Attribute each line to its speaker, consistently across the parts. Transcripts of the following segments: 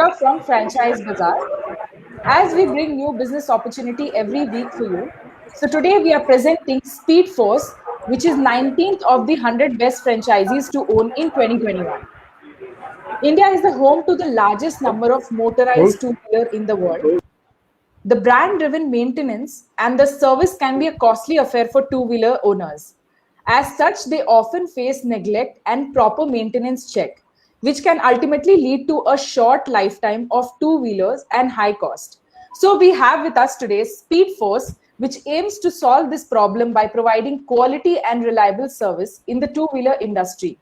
Speaker 1: Priyanka from Franchise Bazaar. As we bring new business opportunity every week for you, so today we are presenting Speedforce, which is 19th of the 100 best franchisees to own in 2021. India is the home to the largest number of motorized two-wheeler in the world. The brand-driven maintenance and the service can be a costly affair for two-wheeler owners. As such, they often face neglect and proper maintenance check, which can ultimately lead to a short lifetime of two-wheelers and high cost. So we have with us today Speedforce, which aims to solve this problem by providing quality and reliable service in the two-wheeler industry.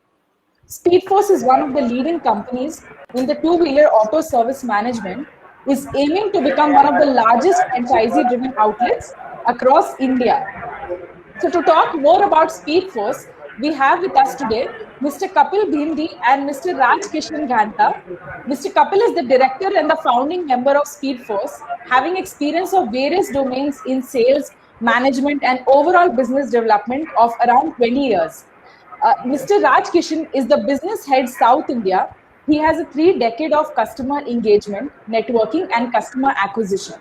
Speaker 1: Speedforce is one of the leading companies in the two-wheeler auto service management, is aiming to become one of the largest franchisee-driven outlets across India. So to talk more about Speedforce, we have with us today Mr. Kapil Bhindi and Mr. Raj Kishan Ganta. Mr. Kapil is the director and the founding member of Speedforce, having experience of various domains in sales, management, and overall business development of around 20 years. Mr. Raj Kishan is the business head South India. He has a 3 decade of customer engagement, networking, and customer acquisition.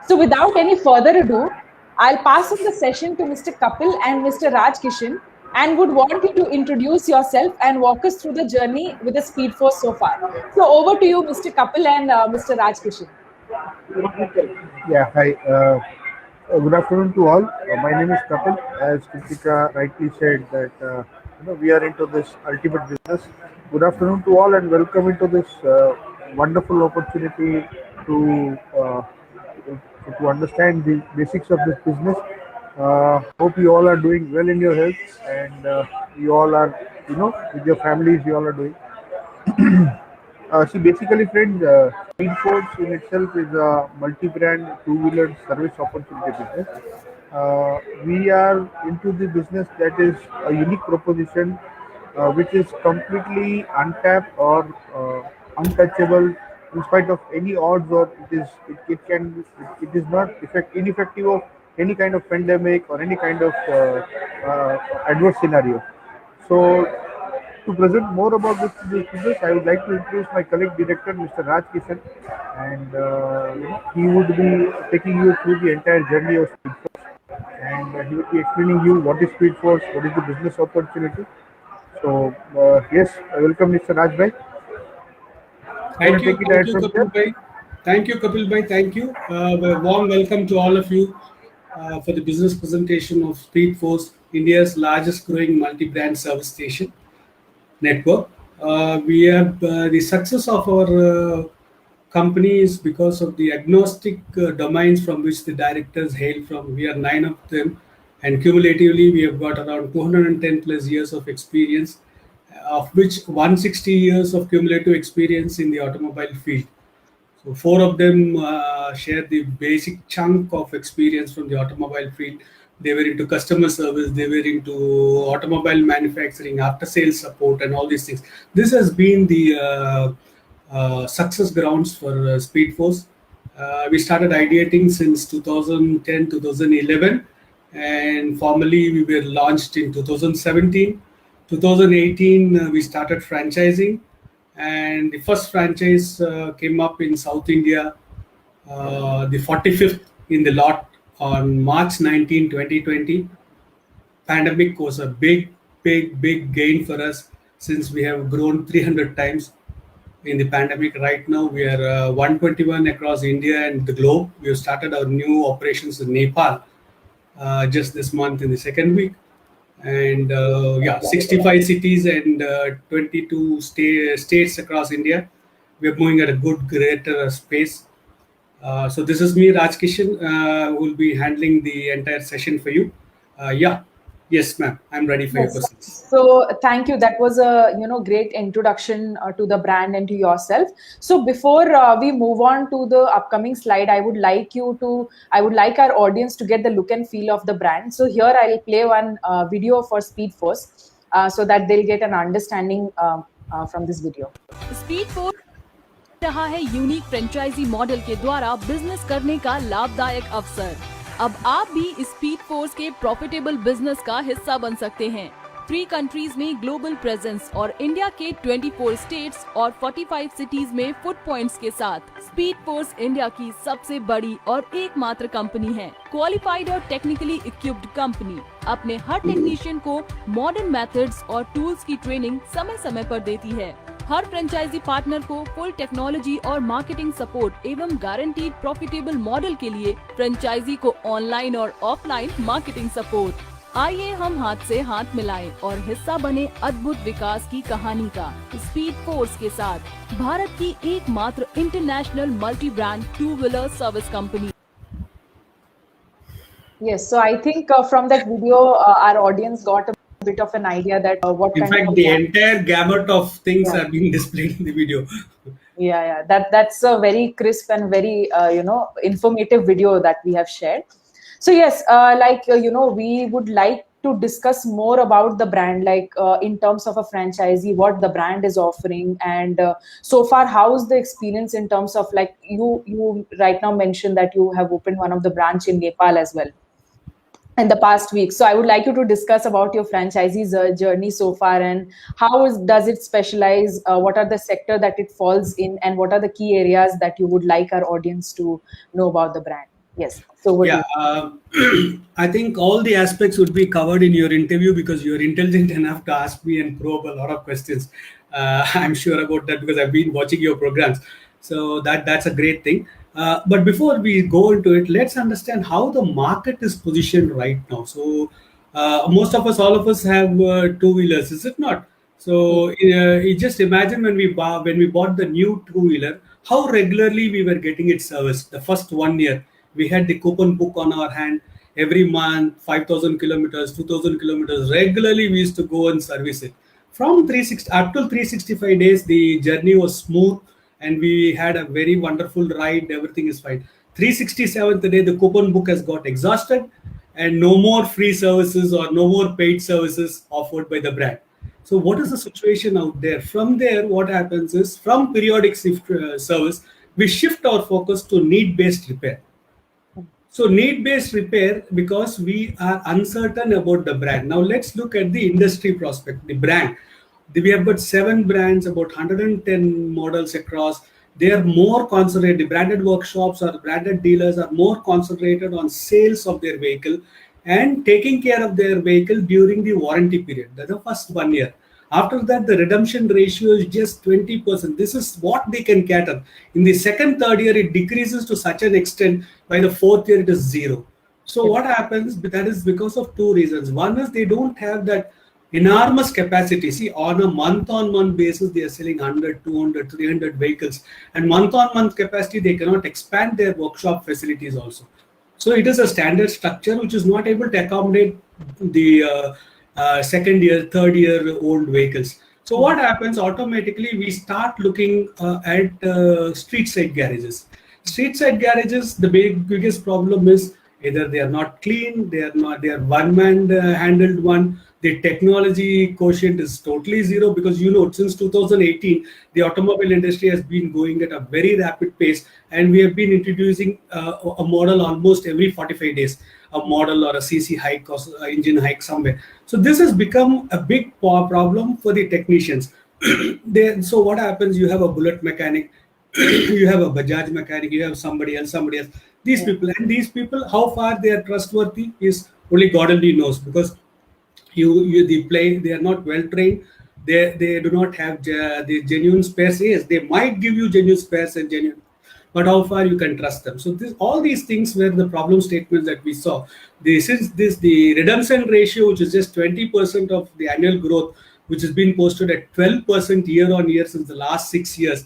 Speaker 1: So without any further ado, I'll pass on the session to Mr. Kapil and Mr. Raj Kishan and would want you to introduce yourself and walk us through the journey with the Speedforce so far. So over to you, Mr. Kapil and Mr. Raj Kishan.
Speaker 2: Yeah, hi. Good afternoon to all. My name is Kapil. As Kritika rightly said, that we are into this ultimate business. Good afternoon to all, and welcome into this wonderful opportunity to understand the basics of this business. Hope you all are doing well in your health, and you all are, with your families, you all are doing. See, basically, friends, Speedforce in itself is a multi-brand two-wheeler service opportunity business. We are into the business that is a unique proposition, which is completely untapped or untouchable in spite of any odds, or it is not ineffective of any kind of pandemic or any kind of adverse scenario. So, to present more about this business, I would like to introduce my colleague director, Mr. Raj Kishan, and he would be taking you through the entire journey of Speedforce, and he would be explaining you what is Speedforce, what is the business opportunity. So, yes, welcome, Mr. Raj Bhai.
Speaker 3: Thank you, Kapil Bhai. Thank you, Kapil Bhai. Thank you. A warm welcome to all of you for the business presentation of Speedforce, India's largest growing multi-brand service station network. We have the success of our company is because of the agnostic domains from which the directors hail from. We are 9 of them, and cumulatively we have got around 210 plus years of experience, of which 160 years of cumulative experience in the automobile field. So 4 of them share the basic chunk of experience from the automobile field. They were into customer service, they were into automobile manufacturing, after sales support, and all these things. This has been the success grounds for Speedforce. We started ideating since 2010, 2011, and formally we were launched in 2017. 2018, we started franchising, and the first franchise came up in South India, the 45th in the lot, on March 19, 2020. Pandemic was a big gain for us, since we have grown 300 times in the pandemic. Right now, we are 121 across India and the globe. We have started our new operations in Nepal just this month in the second week. And 65 cities and 22 states across India. We are moving at a greater pace. So this is me, Raj Kishan, who will be handling the entire session for you. Yes, ma'am. I'm ready for your questions.
Speaker 1: So thank you. That was a great introduction to the brand and to yourself. So before we move on to the upcoming slide, I would like our audience to get the look and feel of the brand. So here I'll play one video for Speedforce so that they'll get an understanding from this video.
Speaker 4: Speedforce रहा है unique franchise model के द्वारा business करने का लाभदायक अवसर। अब आप भी स्पीडफोर्स के प्रॉफिटेबल बिजनेस का हिस्सा बन सकते हैं। 3 कंट्रीज में ग्लोबल प्रेजेंस और इंडिया के 24 स्टेट्स और 45 सिटीज में फुट पॉइंट्स के साथ स्पीड फोर्स इंडिया की सबसे बड़ी और एकमात्र कंपनी है। क्वालिफाइड और टेक्निकली इक्विप्ड कंपनी अपने हर टेक्नीशियन को मॉडर्न मेथड्स और टूल्स की ट्रेनिंग समय समय पर देती है। हर फ्रेंचाइजी पार्टनर को फुल टेक्नोलॉजी और मार्केटिंग सपोर्ट एवं गारंटीड प्रॉफिटेबल मॉडल के लिए फ्रेंचाइजी को ऑनलाइन और ऑफलाइन मार्केटिंग सपोर्ट। आइए हम हाथ से हाथ मिलाएं और हिस्सा बने अद्भुत विकास की कहानी का स्पीड फोर्स के साथ, भारत की एकमात्र international multi brand two wheeler service company.
Speaker 1: Yes, so I think from that video, our audience got a bit of an idea that what
Speaker 3: in
Speaker 1: kind
Speaker 3: fact
Speaker 1: of
Speaker 3: the entire gamut of things
Speaker 1: Yeah.
Speaker 3: are being displayed in the video.
Speaker 1: Yeah, that's a very crisp and very informative video that we have shared. So yes, we would like to discuss more about the brand, like in terms of a franchisee, what the brand is offering, and so far how's the experience in terms of, like, you right now mentioned that you have opened one of the branch in Nepal as well in the past week. So I would like you to discuss about your franchisee's journey so far, and does it specialize, what are the sector that it falls in, and what are the key areas that you would like our audience to know about the brand. Yes, so
Speaker 3: I think all the aspects would be covered in your interview, because you're intelligent enough to ask me and probe a lot of questions. I'm sure about that, because I've been watching your programs. So that's a great thing. But before we go into it, let's understand how the market is positioned right now. So most of us, all of us have two-wheelers, is it not? So you just imagine when we bought the new two-wheeler, how regularly we were getting it serviced. The first 1 year, we had the coupon book on our hand every month, 5,000 kilometers, 2,000 kilometers. Regularly, we used to go and service it. From 360 up to 365 days, the journey was smooth, and we had a very wonderful ride. Everything is fine. 367th day, the coupon book has got exhausted, and no more free services or no more paid services offered by the brand. So what is the situation out there? From there, what happens is, from periodic service, we shift our focus to need-based repair. So need-based repair, because we are uncertain about the brand. Now let's look at the industry prospect, the brand. We have got 7 brands, about 110 models across. They are more concentrated. The branded workshops or branded dealers are more concentrated on sales of their vehicle and taking care of their vehicle during the warranty period. That's the first 1 year. After that, the redemption ratio is just 20%. This is what they can cater. In the second, third year, it decreases to such an extent. By the fourth year, it is zero. So what happens? That is because of 2 reasons. One is they don't have that enormous capacity. See, on a month-on-month basis, they are selling 100, 200, 300 vehicles. And month-on-month capacity, they cannot expand their workshop facilities also. So it is a standard structure which is not able to accommodate the second year, third year old vehicles. So what happens? Automatically, we start looking at street side garages. Street side garages, the biggest problem is either they are not clean, they are one-man handled one. The technology quotient is totally zero, because since 2018, the automobile industry has been going at a very rapid pace, and we have been introducing a model almost every 45 days, a model or a CC hike or engine hike somewhere. So this has become a big problem for the technicians. So what happens? You have a bullet mechanic, you have a Bajaj mechanic, you have somebody else. These people, how far they are trustworthy is only God only knows, because they are not well trained. They do not have the genuine spares. Yes, they might give you genuine spares and genuine, but how far you can trust them. So all these things were the problem statements that we saw. The redemption ratio, which is just 20% of the annual growth, which has been posted at 12% year on year since the last 6 years.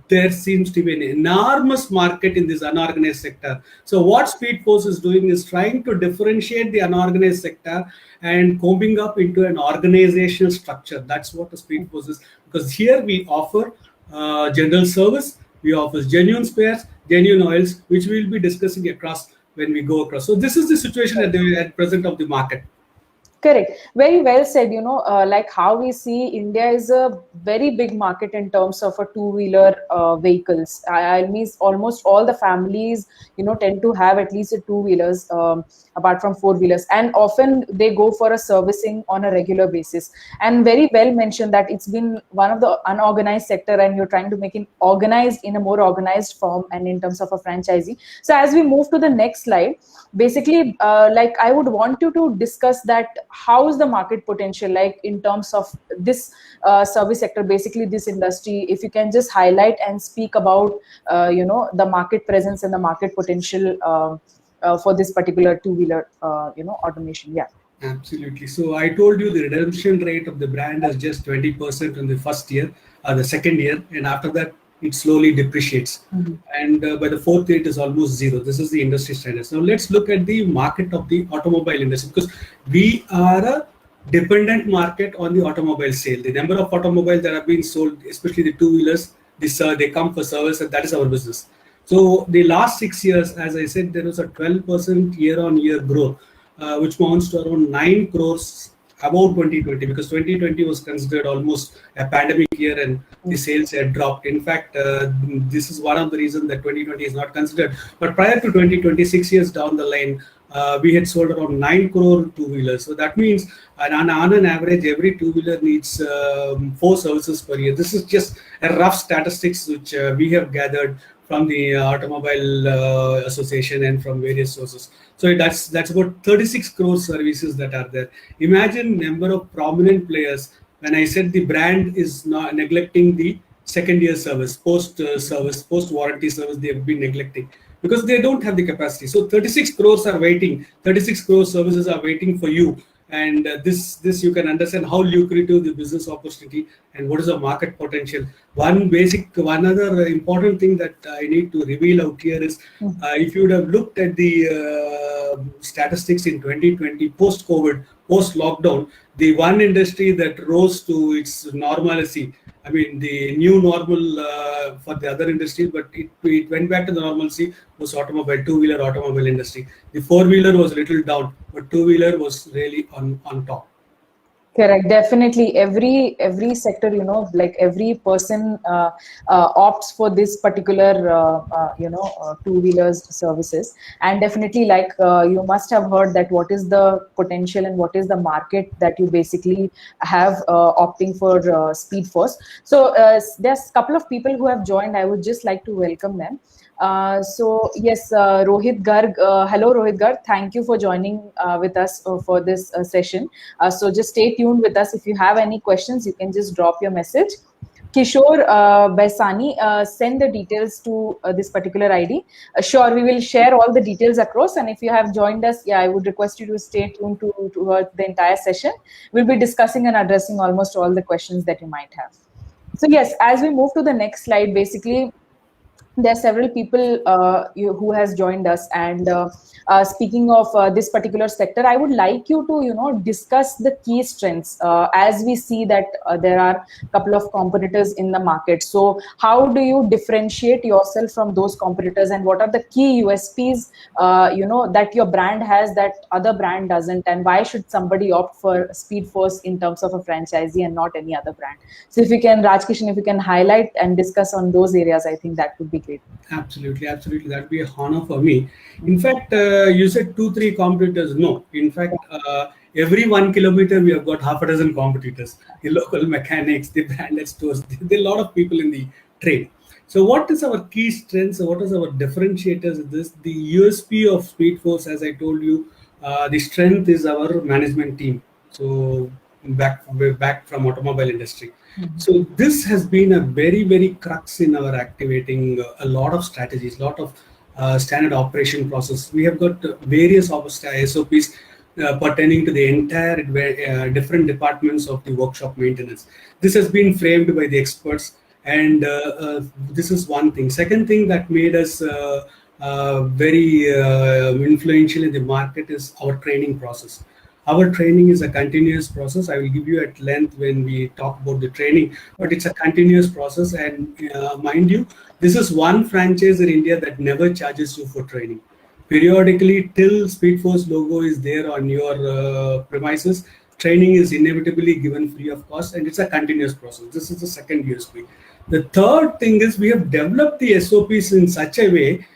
Speaker 3: There seems to be an enormous market in this unorganized sector. So what Speedforce is doing is trying to differentiate the unorganized sector and combing up into an organizational structure. That's what the Speedforce is, because here we offer general service, we offer genuine spares, genuine oils, which we'll be discussing across when we go across. So this is the situation at present of the market.
Speaker 1: Correct. Very well said. Like how we see India is a very big market in terms of a two-wheeler vehicles. I mean, almost all the families, tend to have at least a two-wheelers, apart from four-wheelers, and often they go for a servicing on a regular basis. And very well mentioned that it's been one of the unorganized sector, and you're trying to make it organized in a more organized form, and in terms of a franchisee. So as we move to the next slide, basically, like I would want you to discuss that how is the market potential like in terms of this service sector, basically this industry. If you can just highlight and speak about the market presence and the market potential for this particular two-wheeler automation. Yeah.
Speaker 3: Absolutely. So I told you the redemption rate of the brand is just 20% in the first year or the second year, and after that it slowly depreciates. And by the fourth year it is almost zero. This is the industry standards. Now let's look at the market of the automobile industry, because we are a dependent market on the automobile sale. The number of automobiles that have been sold, especially the two-wheelers, they come for service, and that is our business. So the last 6 years, as I said, there was a 12% year-on-year growth, which amounts to around 9 crores about 2020, because 2020 was considered almost a pandemic year and the sales had dropped. In fact, this is one of the reasons that 2020 is not considered. But prior to 2020, 6 years down the line, we had sold around 9 crore two-wheelers. So that means on an average, every two-wheeler needs 4 services per year. This is just a rough statistics which we have gathered from the Automobile Association and from various sources. So that's about 36 crore services that are there. Imagine number of prominent players. When I said the brand is not neglecting the second year service, post warranty service, they have been neglecting because they don't have the capacity. So 36 crores are waiting. 36 crore services are waiting for you. And this you can understand how lucrative the business opportunity and what is the market potential. One other important thing that I need to reveal out here is if you would have looked at the statistics in 2020 post-COVID, post-lockdown, the one industry that rose to its normalcy, I mean the new normal for the other industries, but it went back to the normalcy, was two-wheeler automobile industry. The four-wheeler was a little down, but two-wheeler was really on top.
Speaker 1: Correct. Definitely, every sector, like every person opts for this particular, two-wheelers services. And definitely, like you must have heard that what is the potential and what is the market that you basically have opting for Speedforce. So there's a couple of people who have joined. I would just like to welcome them. So yes, Rohit Garg. Hello, Rohit Garg. Thank you for joining with us for this session. So just stay tuned with us. If you have any questions, you can just drop your message. Kishore Baisani, send the details to this particular ID. Sure, we will share all the details across. And if you have joined us, I would request you to stay tuned to the entire session. We'll be discussing and addressing almost all the questions that you might have. So yes, as we move to the next slide, basically, there are several people who has joined us, and speaking of this particular sector, I would like you to discuss the key strengths as we see that there are a couple of competitors in the market. So how do you differentiate yourself from those competitors, and what are the key USPs that your brand has that other brand doesn't, and why should somebody opt for Speedforce in terms of a franchisee and not any other brand? So if you can, Rajkishan, if you can highlight and discuss on those areas, I think that would be great.
Speaker 3: Absolutely. That would be a honor for me. In fact, you said 2-3 competitors. No, in fact, every 1 kilometer we have got half a dozen competitors. The local mechanics, the branded stores. There are a lot of people in the trade. So what is our key strengths? What is our differentiators in this? The USP of Speedforce, as I told you, the strength is our management team. So back from automobile industry. So this has been a very, very crux in our activating a lot of strategies, a lot of standard operation process. We have got various SOPs pertaining to the entire different departments of the workshop maintenance. This has been framed by the experts, and this is one thing. Second thing that made us very influential in the market is our training process. Our training is a continuous process. I will give you at length when we talk about the training, but it's a continuous process. And mind you, this is one franchise in India that never charges you for training. periodically till Speedforce logo is there on your premises. Training is inevitably given free of cost, and it's a continuous process. This is the second USP. The third thing is we have developed the SOPs in such a way,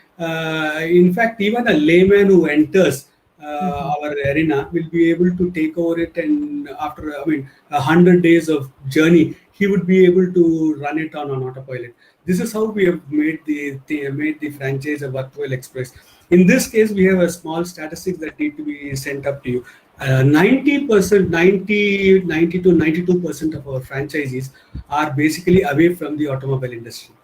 Speaker 3: in fact, even a layman who enters our arena will be able to take over it, and after 100 days of journey, he would be able to run it on autopilot. This is how we have made the franchise a worthwhile express. In this case, we have a small statistics that need to be sent up to you. 90%, 90 to 92% of our franchisees are basically away from the automobile industry.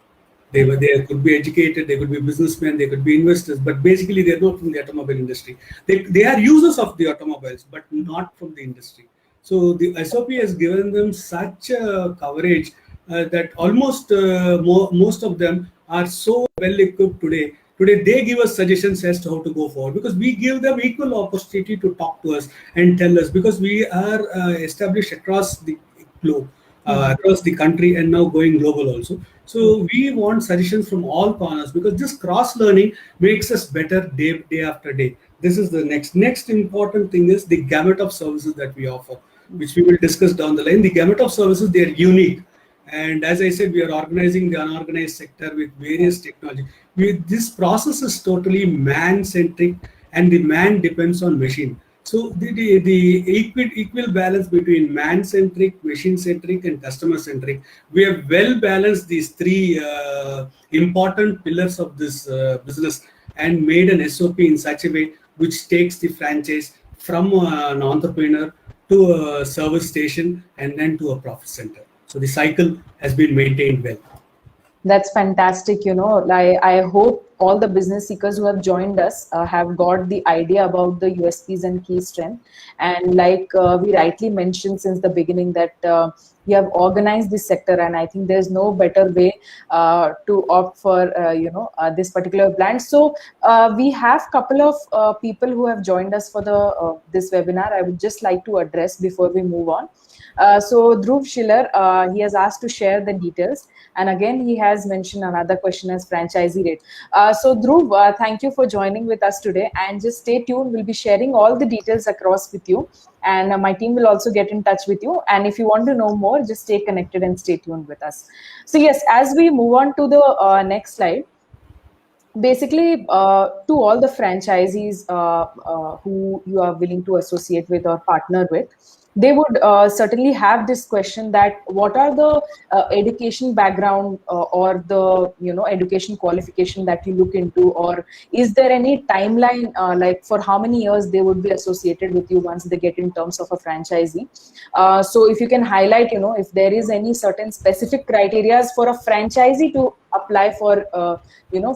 Speaker 3: They could be educated, they could be businessmen, they could be investors, but basically they're not from the automobile industry. They are users of the automobiles, but not from the industry. So the SOP has given them such a coverage that almost most of them are so well equipped today. Today they give us suggestions as to how to go forward, because we give them equal opportunity to talk to us and tell us, because we are established across the globe. Across the country, and now going global also. So we want suggestions from all corners, because this cross learning makes us better day after day. This is the next important thing is the gamut of services that we offer, which we will discuss down the line. The gamut of services, they are unique. And as I said, we are organizing the unorganized sector with various technology. This process is totally man-centric, and the man depends on machine. So the equal balance between man-centric, machine-centric, and customer-centric. We have well balanced these three important pillars of this business, and made an SOP in such a way which takes the franchise from an entrepreneur to a service station, and then to a profit center. So the cycle has been maintained well.
Speaker 1: That's fantastic. I hope all the business seekers who have joined us have got the idea about the USPs and key strength. And like we rightly mentioned since the beginning, that you have organized this sector, and I think there's no better way to opt for this particular brand. So we have a couple of people who have joined us for this webinar. I would just like to address before we move on. So Dhruv Schiller, he has asked to share the details. And again, he has mentioned another question as franchisee rate. So Dhruv, thank you for joining with us today, and just stay tuned. We'll be sharing all the details across with you, and my team will also get in touch with you. And if you want to know more, just stay connected and stay tuned with us. So yes, as we move on to the next slide, basically to all the franchisees who you are willing to associate with or partner with, they would certainly have this question that what are the education background or the education qualification that you look into, or is there any timeline like for how many years they would be associated with you once they get in terms of a franchisee. So if you can highlight if there is any certain specific criteria for a franchisee to apply for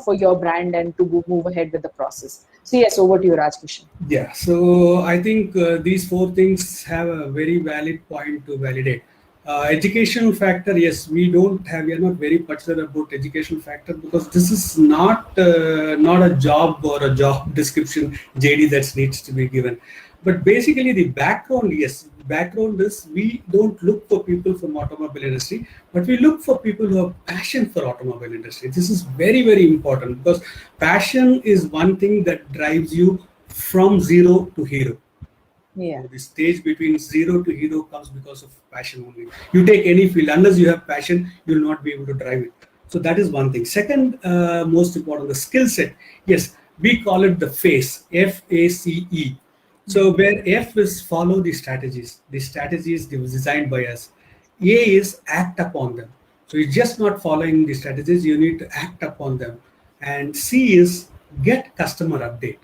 Speaker 1: for your brand and to move ahead with the process. So yes, over to you, Rajkishan.
Speaker 3: Yeah, so I think these four things have a very valid point to validate. Educational factor, yes, we are not very particular about educational factor, because this is not a job or a job description JD that needs to be given. But basically the background, yes, background is we don't look for people from automobile industry, but we look for people who have passion for automobile industry. This is very, very important, because passion is one thing that drives you from zero to hero.
Speaker 1: Yeah.
Speaker 3: So the stage between zero to hero comes because of passion only. You take any field, unless you have passion, you will not be able to drive it. So that is one thing. Second, most important, the skill set. Yes, we call it the FACE, FACE. So where F is follow the strategies. The strategies designed by us. A is act upon them. So you're just not following the strategies, you need to act upon them. And C is get customer update.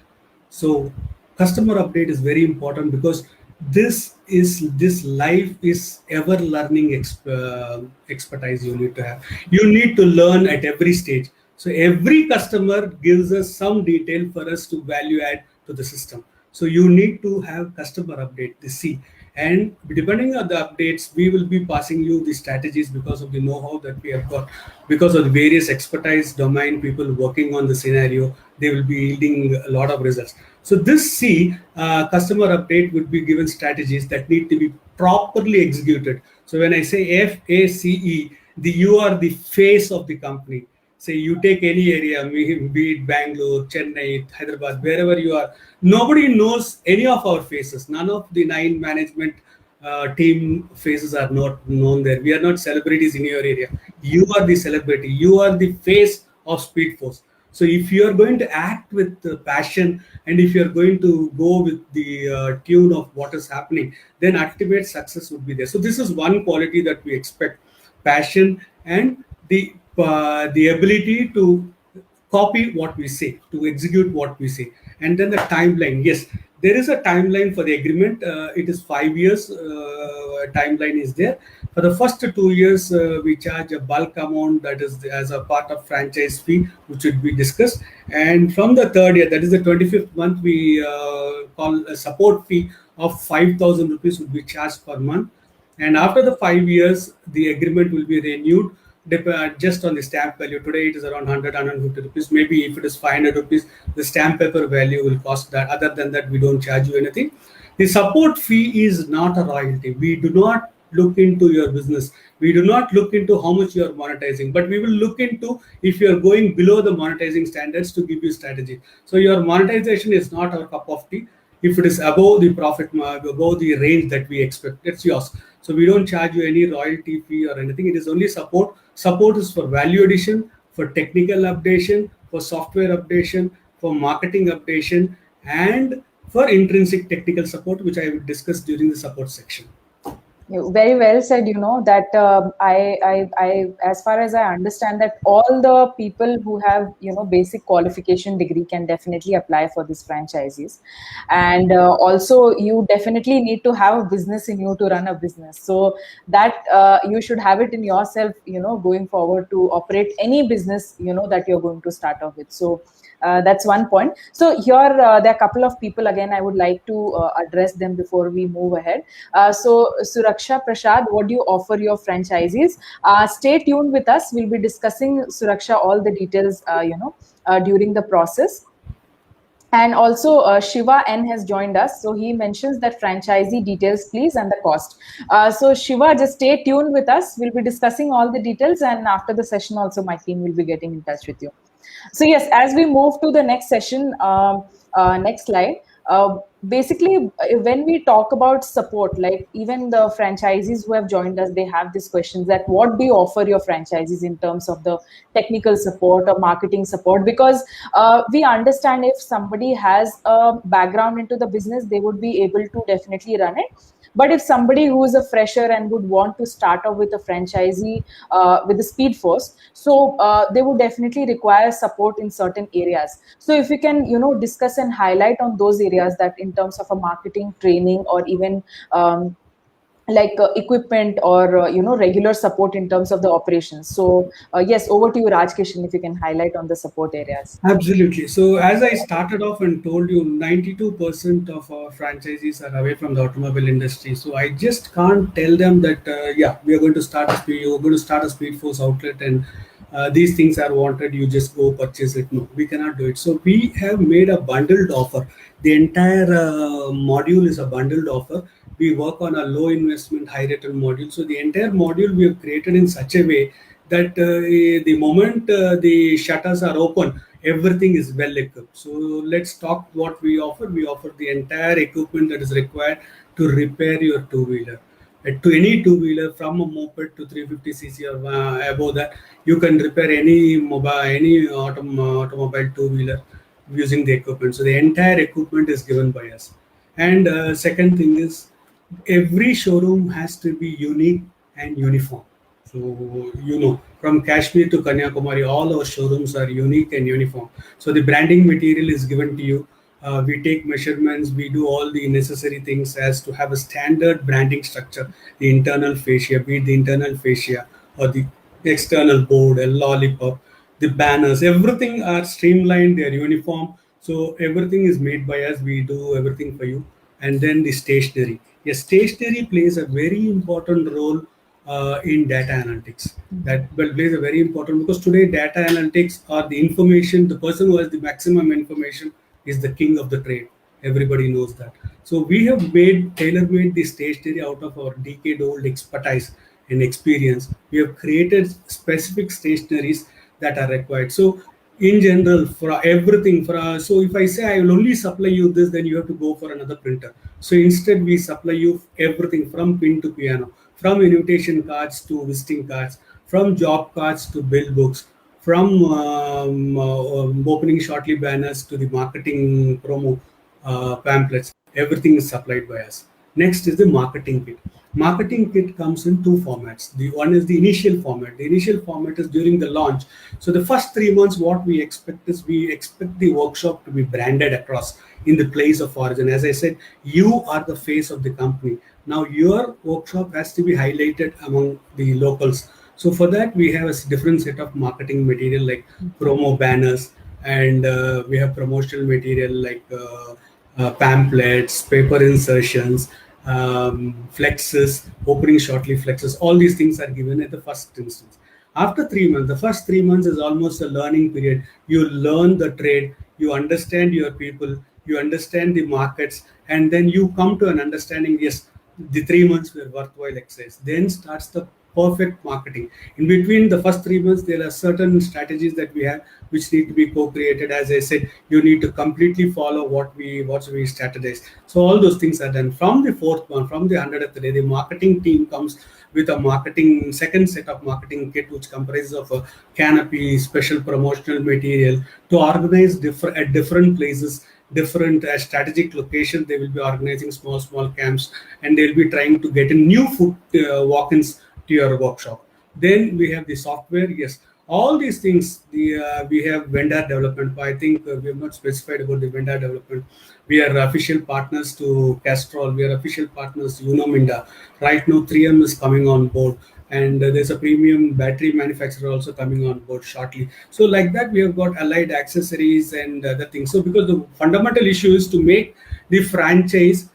Speaker 3: So customer update is very important, because this life is ever learning expertise you need to have. You need to learn at every stage. So every customer gives us some detail for us to value add to the system. So you need to have customer update, the C. And depending on the updates, we will be passing you the strategies because of the know-how that we have got, because of the various expertise domain people working on the scenario, they will be yielding a lot of results. So this C, customer update, would be given strategies that need to be properly executed. So when I say FACE, you are the face of the company. say you take any area, be it Bangalore, Chennai, Hyderabad, wherever you are, nobody knows any of our faces. None of the 9 management team faces are not known there. We are not celebrities in your area. You are the celebrity. You are the face of Speedforce. So if you are going to act with passion, and if you are going to go with the tune of what is happening, then ultimate success would be there. So this is one quality that we expect: passion and the ability to copy what we say, to execute what we say. And then the timeline. Yes, there is a timeline for the agreement. It is 5 years. Timeline is there. For the first 2 years, we charge a bulk amount, that is as a part of franchise fee, which would be discussed. And from the third year, that is the 25th month, we call a support fee of 5,000 rupees would be charged per month. And after the 5 years, the agreement will be renewed just on the stamp value. Today it is around 150 rupees. Maybe if it is 500 rupees, the stamp paper value will cost that. Other than that, we don't charge you anything. The support fee is not a royalty. We do not look into your business. We do not look into how much you are monetizing, but we will look into if you are going below the monetizing standards to give you strategy. So your monetization is not our cup of tea. If it is above the profit mark, above the range that we expect, it's yours. So we don't charge you any royalty fee or anything. It is only support. Support is for value addition, for technical updation, for software updation, for marketing updation, and for intrinsic technical support, which I will discuss during the support section.
Speaker 1: Very well said. That as far as I understand, that all the people who have basic qualification degree can definitely apply for these franchises, and also you definitely need to have a business in you to run a business. So that you should have it in yourself, going forward to operate any business that you're going to start off with. So that's one point. So here there are a couple of people again. I would like to address them before we move ahead. So Suraksha Prasad, what do you offer your franchisees? Stay tuned with us. We'll be discussing, Suraksha, all the details during the process. And also Shiva N has joined us. So he mentions that franchisee details, please, and the cost. So Shiva, just stay tuned with us. We'll be discussing all the details, and after the session also my team will be getting in touch with you. So yes, as we move to the next session, next slide. Basically, when we talk about support, like even the franchisees who have joined us, they have these questions that what do you offer your franchisees in terms of the technical support or marketing support? Because we understand if somebody has a background into the business, they would be able to definitely run it. But if somebody who is a fresher and would want to start off with a franchisee with the Speedforce, so they would definitely require support in certain areas. So if you can, discuss and highlight on those areas, that in terms of a marketing, training, or even like equipment or regular support in terms of the operations. So yes, over to you, Rajkishan, if you can highlight on the support areas.
Speaker 3: Absolutely. So as I started off and told you, 92% of our franchisees are away from the automobile industry. So I just can't tell them that we are going to start you're going to start a Speedforce outlet, and these things are wanted, you just go purchase it. No, we cannot do it. So we have made a bundled offer. The entire module is a bundled offer. We work on a low investment, high return module. So the entire module we have created in such a way that the moment the shutters are open, everything is well equipped. So let's talk what we offer. We offer the entire equipment that is required to repair your two-wheeler. To any two-wheeler, from a moped to 350cc or above that, you can repair any automobile two-wheeler using the equipment. So the entire equipment is given by us. And second thing is, every showroom has to be unique and uniform. So, from Kashmir to Kanyakumari, all our showrooms are unique and uniform. So the branding material is given to you. We take measurements, we do all the necessary things as to have a standard branding structure. The internal fascia, be it the internal fascia or the external board, a lollipop, the banners, everything are streamlined, they are uniform. So everything is made by us, we do everything for you. And then the stationery. Yes, stationery plays a very important role in data analytics. That plays a very important, because today data analytics are the information. The person who has the maximum information is the king of the trade. Everybody knows that. So we have tailor-made the stationery out of our decade-old expertise and experience. We have created specific stationeries that are required. So in general, for everything, so if I say I will only supply you this, then you have to go for another printer. So instead, we supply you everything from pin to piano, from invitation cards to visiting cards, from job cards to bill books, from opening shortly banners to the marketing promo pamphlets. Everything is supplied by us. Next is the marketing kit. Marketing kit comes in two formats. The one is the initial format. The initial format is during the launch. So the first 3 months, what we expect is we expect the workshop to be branded across in the place of origin. As I said, you are the face of the company. Now your workshop has to be highlighted among the locals. So for that, we have a different set of marketing material like promo banners, and we have promotional material like pamphlets, paper insertions, flexes, opening shortly flexes. All these things are given at the first instance. After 3 months, the first 3 months is almost a learning period. You learn the trade, you understand your people, you understand the markets, and then you come to an understanding. Yes, the 3 months were worthwhile exercise. Then starts the perfect marketing. In between the first 3 months, there are certain strategies that we have which need to be co-created. As I said, you need to completely follow what we strategize. So all those things are done. From the fourth one, from the 100th day, the marketing team comes with a marketing second set of marketing kit, which comprises of a canopy, special promotional material to organize at different places, different strategic locations. They will be organizing small camps, and they'll be trying to get in new foot walk-ins to your workshop. Then we have the software. Yes, all these things. We have vendor development. I think we have not specified about the vendor development. We are official partners to Castrol. We are official partners to Unominda. Right now, 3M is coming on board, and there's a premium battery manufacturer also coming on board shortly. So like that, we have got allied accessories and other things. So because the fundamental issue is to make the franchise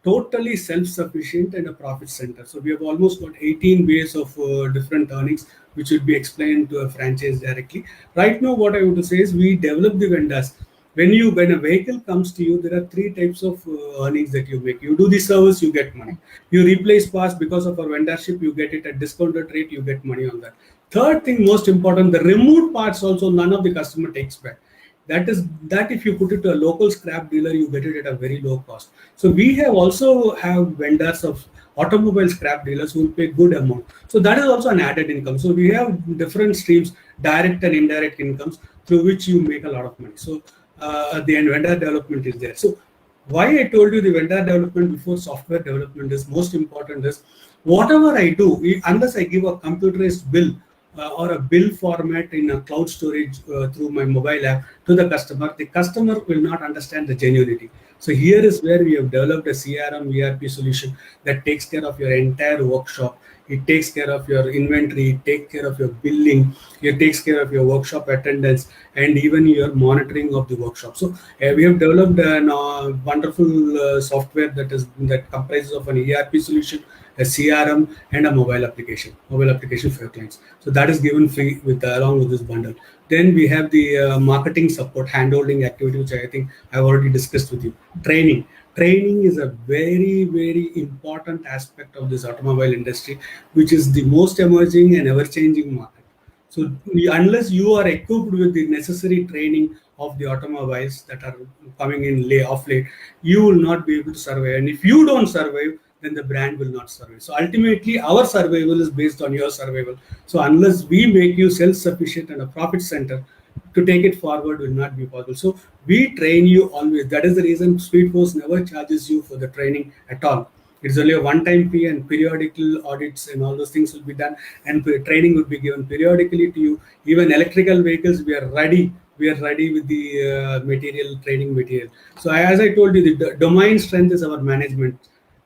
Speaker 3: totally self-sufficient and a profit center. So we have almost got 18 ways of different earnings, which will be explained to a franchise directly. Right now, what I want to say is we develop the vendors. When a vehicle comes to you, there are three types of earnings that you make. You do the service, you get money. You replace parts because of our vendorship, you get it at discounted rate, you get money on that. Third thing, most important, the removed parts also none of the customer takes back. That if you put it to a local scrap dealer, you get it at a very low cost. So we have vendors of automobile scrap dealers who will pay good amount. So that is also an added income. So we have different streams, direct and indirect incomes, through which you make a lot of money. So the vendor development is there. So why I told you the vendor development before software development is most important is whatever I do, unless I give a computerized bill or a bill format in a cloud storage through my mobile app to the customer will not understand the genuinity. So here is where we have developed a CRM ERP solution that takes care of your entire workshop. It takes care of your inventory, it takes care of your billing, it takes care of your workshop attendance, and even your monitoring of the workshop. So we have developed a wonderful software that comprises of an ERP solution, a CRM, and a mobile application for your clients. So that is given free along with this bundle. Then we have the marketing support, handholding activity, which I think I've already discussed with you. Training is a very, very important aspect of this automobile industry, which is the most emerging and ever-changing market. So unless you are equipped with the necessary training of the automobiles that are coming in late, you will not be able to survive. And if you don't survive, then the brand will not survive. So ultimately, our survival is based on your survival. So unless we make you self-sufficient and a profit center, to take it forward will not be possible. So we train you always. That is the reason Speedforce never charges you for the training at all. It's only a one-time fee, and periodical audits and all those things will be done, and training will be given periodically to you. Even electrical vehicles, we are ready with the training material. So as I told you, the domain strength is our management.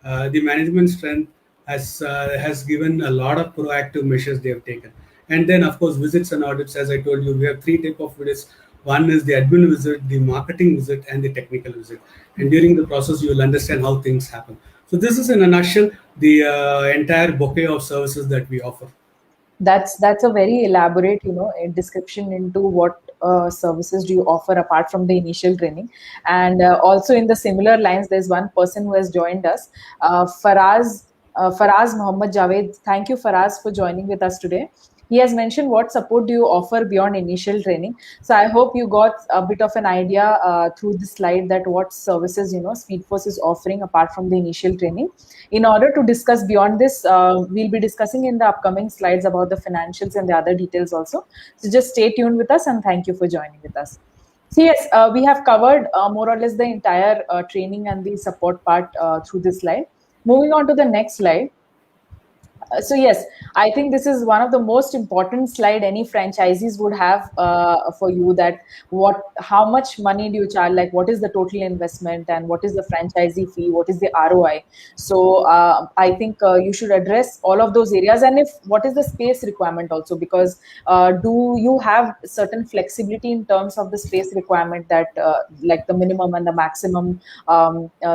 Speaker 3: The management strength has given a lot of proactive measures they have taken. And then, of course, visits and audits. As I told you, we have three types of visits. One is the admin visit, the marketing visit, and the technical visit. And during the process, you will understand how things happen. So this is in a nutshell the entire bouquet of services that we offer.
Speaker 1: That's a very elaborate, description into what services do you offer apart from the initial training. And also in the similar lines, there's one person who has joined us, Faraz Muhammad Javed. Thank you, Faraz, for joining with us today. he has mentioned what support do you offer beyond initial training. So I hope you got a bit of an idea through this slide that what services Speedforce is offering apart from the initial training. In order to discuss beyond this, we'll be discussing in the upcoming slides about the financials and the other details also. So just stay tuned with us, and thank you for joining with us. So yes, we have covered more or less the entire training and the support part through this slide. Moving on to the next slide. So yes, I think this is one of the most important slide any franchisees would have for you, that how much money do you charge, like what is the total investment and what is the franchisee fee, what is the ROI. So I think you should address all of those areas, and if what is the space requirement also, because do you have certain flexibility in terms of the space requirement, that like the minimum and the maximum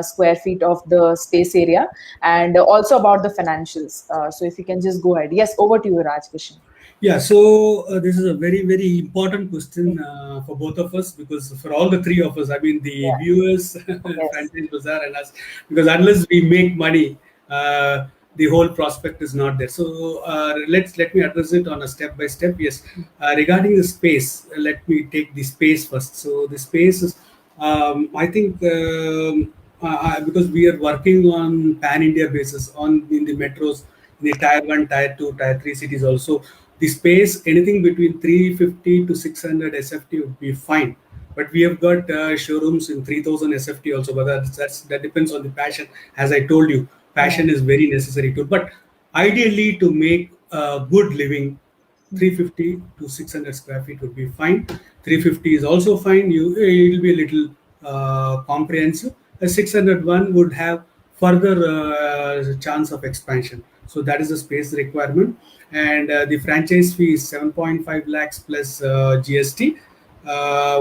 Speaker 1: square feet of the space area, and also about the financials. So if you can just go ahead. Yes, over to you, Raj Kishan.
Speaker 3: Yeah, so this is a very, very important question for both of us, because for all the three of us, I mean, the viewers,
Speaker 1: Yes.
Speaker 3: Franchise Bazaar, and us, because unless we make money, the whole prospect is not there. So let me address it on a step by step. Yes, regarding the space, let me take the space first. So the space is, I think, because we are working on pan India basis on in the metros, in the tier 1, tier 2, tier 3 cities also. The space, anything between 350 to 600 SFT would be fine. But we have got showrooms in 3000 SFT also, but that depends on the passion. As I told you, passion is very necessary too. But ideally, to make a good living, 350 to 600 square feet would be fine. 350 is also fine. It will be a little comprehensive. A 601 would have further chance of expansion. So that is the space requirement. And the franchise fee is 7.5 lakhs plus GST.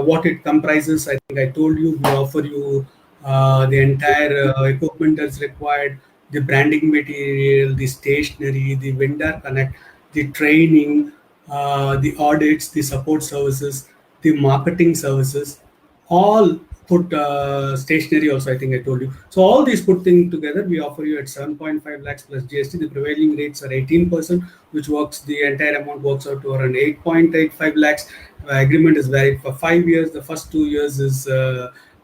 Speaker 3: What it comprises, I think I told you, we offer you the entire equipment that's required, the branding material, the stationery, the vendor connect, the training, the audits, the support services, the marketing services, all put stationery also, I think I told you. So all these put things together, we offer you at 7.5 lakhs plus GST. The prevailing rates are 18%, which works, the entire amount works out to around 8.85 lakhs. Agreement is valid for 5 years. The first 2 years is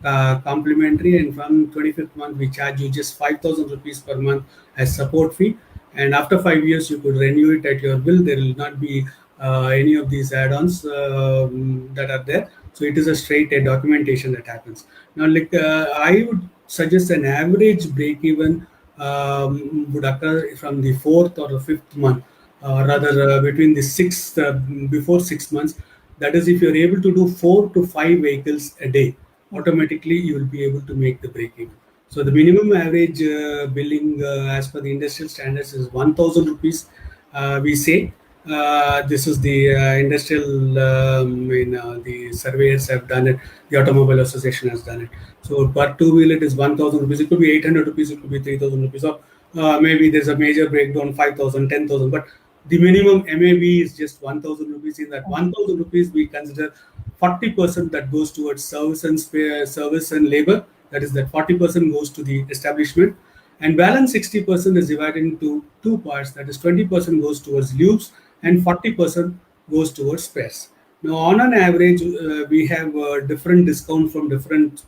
Speaker 3: complimentary, and from 25th month we charge you just 5,000 rupees per month as support fee. And after 5 years, you could renew it at your will. There will not be any of these add-ons that are there. So it is a straight documentation that happens. Now, like I would suggest an average break-even would occur from the 4th or the 5th month, rather between the 6th, before 6 months. That is, if you're able to do 4 to 5 vehicles a day, automatically you will be able to make the break-even. So the minimum average billing as per the industrial standards is 1,000 rupees. We say this is the industrial. The surveyors have done it. The Automobile Association has done it. So per two-wheel it is 1,000 rupees. It could be 800 rupees. It could be 3,000 rupees. Or maybe there's a major breakdown, 5,000, 10,000. But the minimum MAB is just 1,000 rupees. In that 1,000 rupees, we consider 40% that goes towards service and labor. That is, that 40% goes to the establishment, and balance 60% is divided into two parts. That is, 20% goes towards lubes and 40% goes towards spares. Now, on an average, we have different discount from different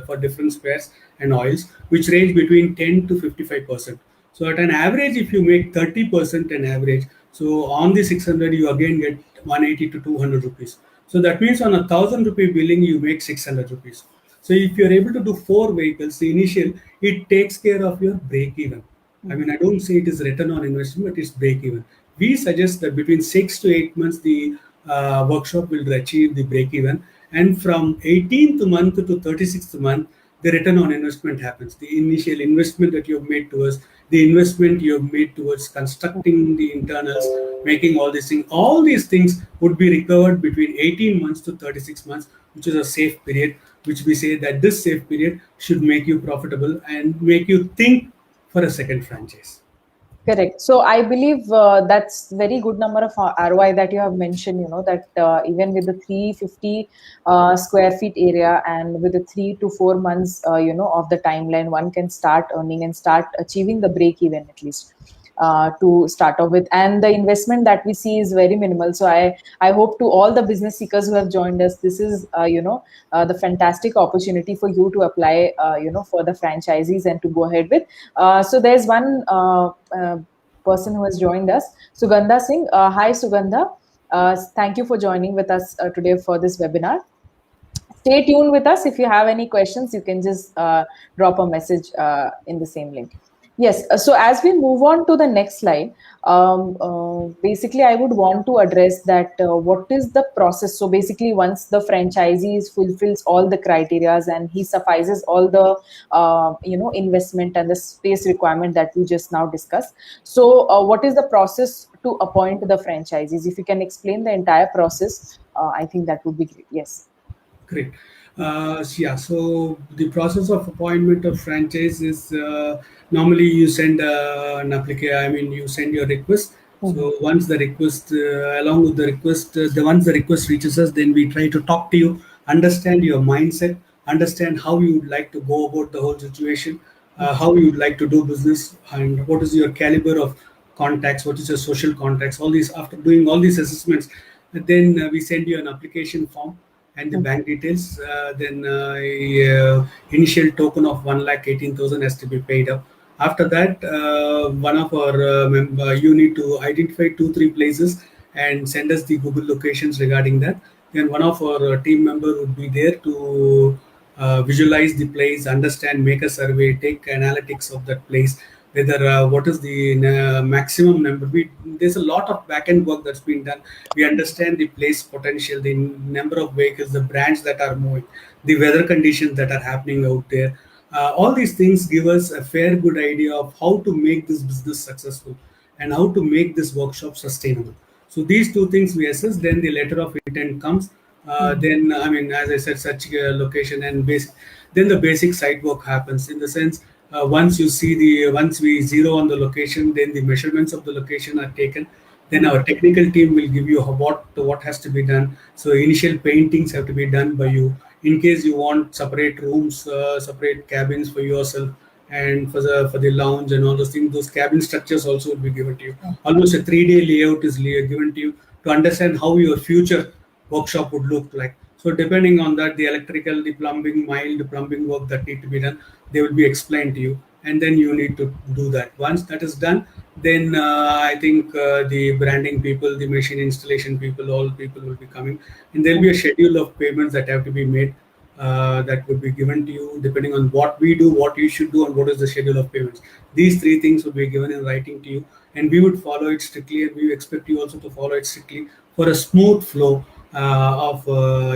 Speaker 3: for different spares and oils, which range between 10 to 55%. So, at an average, if you make 30% an average, so on the 600, you again get 180 to 200 rupees. So that means on a 1,000 rupee billing, you make 600 rupees. So if you're able to do 4 vehicles, the initial, it takes care of your break even. I mean, I don't say it is return on investment, but it's break even. We suggest that between 6 to 8 months, the workshop will achieve the break even. And from 18th month to 36th month, the return on investment happens. The initial investment that you have made towards, the investment you have made towards constructing the internals, making all these things would be recovered between 18 months to 36 months, which is a safe period, which we say that this safe period should make you profitable and make you think for a second franchise.
Speaker 1: Correct. So I believe that's very good number of ROI that you have mentioned, that even with the 350 square feet area and with the 3 to 4 months, of the timeline, one can start earning and start achieving the break even at least. to start off with, and the investment that we see is very minimal. So I hope to all the business seekers who have joined us, this is the fantastic opportunity for you to apply for the franchisees and to go ahead with. So there's one person who has joined us, Sugandha Singh. Hi Sugandha, thank you for joining with us today for this webinar. Stay tuned with us. If you have any questions, you can just drop a message in the same link. Yes, so as we move on to the next slide, basically I would want to address that what is the process. So basically once the franchisee fulfills all the criterias and he suffices all the investment and the space requirement that we just now discussed. So what is the process to appoint the franchisees? If you can explain the entire process, I think that would be great. Yes.
Speaker 3: Great. So the process of appointment of franchise is normally you send an application. I mean, you send your request. Mm-hmm. So once the request, along with the request, once the request reaches us, then we try to talk to you, understand your mindset, understand how you would like to go about the whole situation, how you would like to do business, and what is your caliber of contacts, what is your social contacts. All these, after doing all these assessments, then we send you an application form and the bank details. Then initial token of 1,18,000 has to be paid up. After that, one of our you need to identify 2-3 places and send us the Google locations regarding that. Then one of our team member would be there to visualize the place, understand, make a survey, take analytics of that place, whether what is the maximum number. There's a lot of back-end work that's been done. We understand the place potential, the number of vehicles, the brands that are moving, the weather conditions that are happening out there. All these things give us a fair good idea of how to make this business successful and how to make this workshop sustainable. So these two things we assess. Then the letter of intent comes. Then, I mean, as I said, such a location and then the basic site work happens, in the sense, once we zero on the location, then the measurements of the location are taken. Then our technical team will give you what has to be done. So initial paintings have to be done by you. In case you want separate rooms, separate cabins for yourself, and for the lounge and all those things, those cabin structures also will be given to you. Almost a 3-day layout is given to you to understand how your future workshop would look like. So depending on that, the electrical, the plumbing, mild plumbing work that need to be done, they will be explained to you, and then you need to do that. Once that is done, then I think the branding people, the machine installation people, all people will be coming, and there will be a schedule of payments that have to be made. That would be given to you depending on what we do, what you should do, and what is the schedule of payments. These 3 things will be given in writing to you, and we would follow it strictly, and we expect you also to follow it strictly for a smooth flow of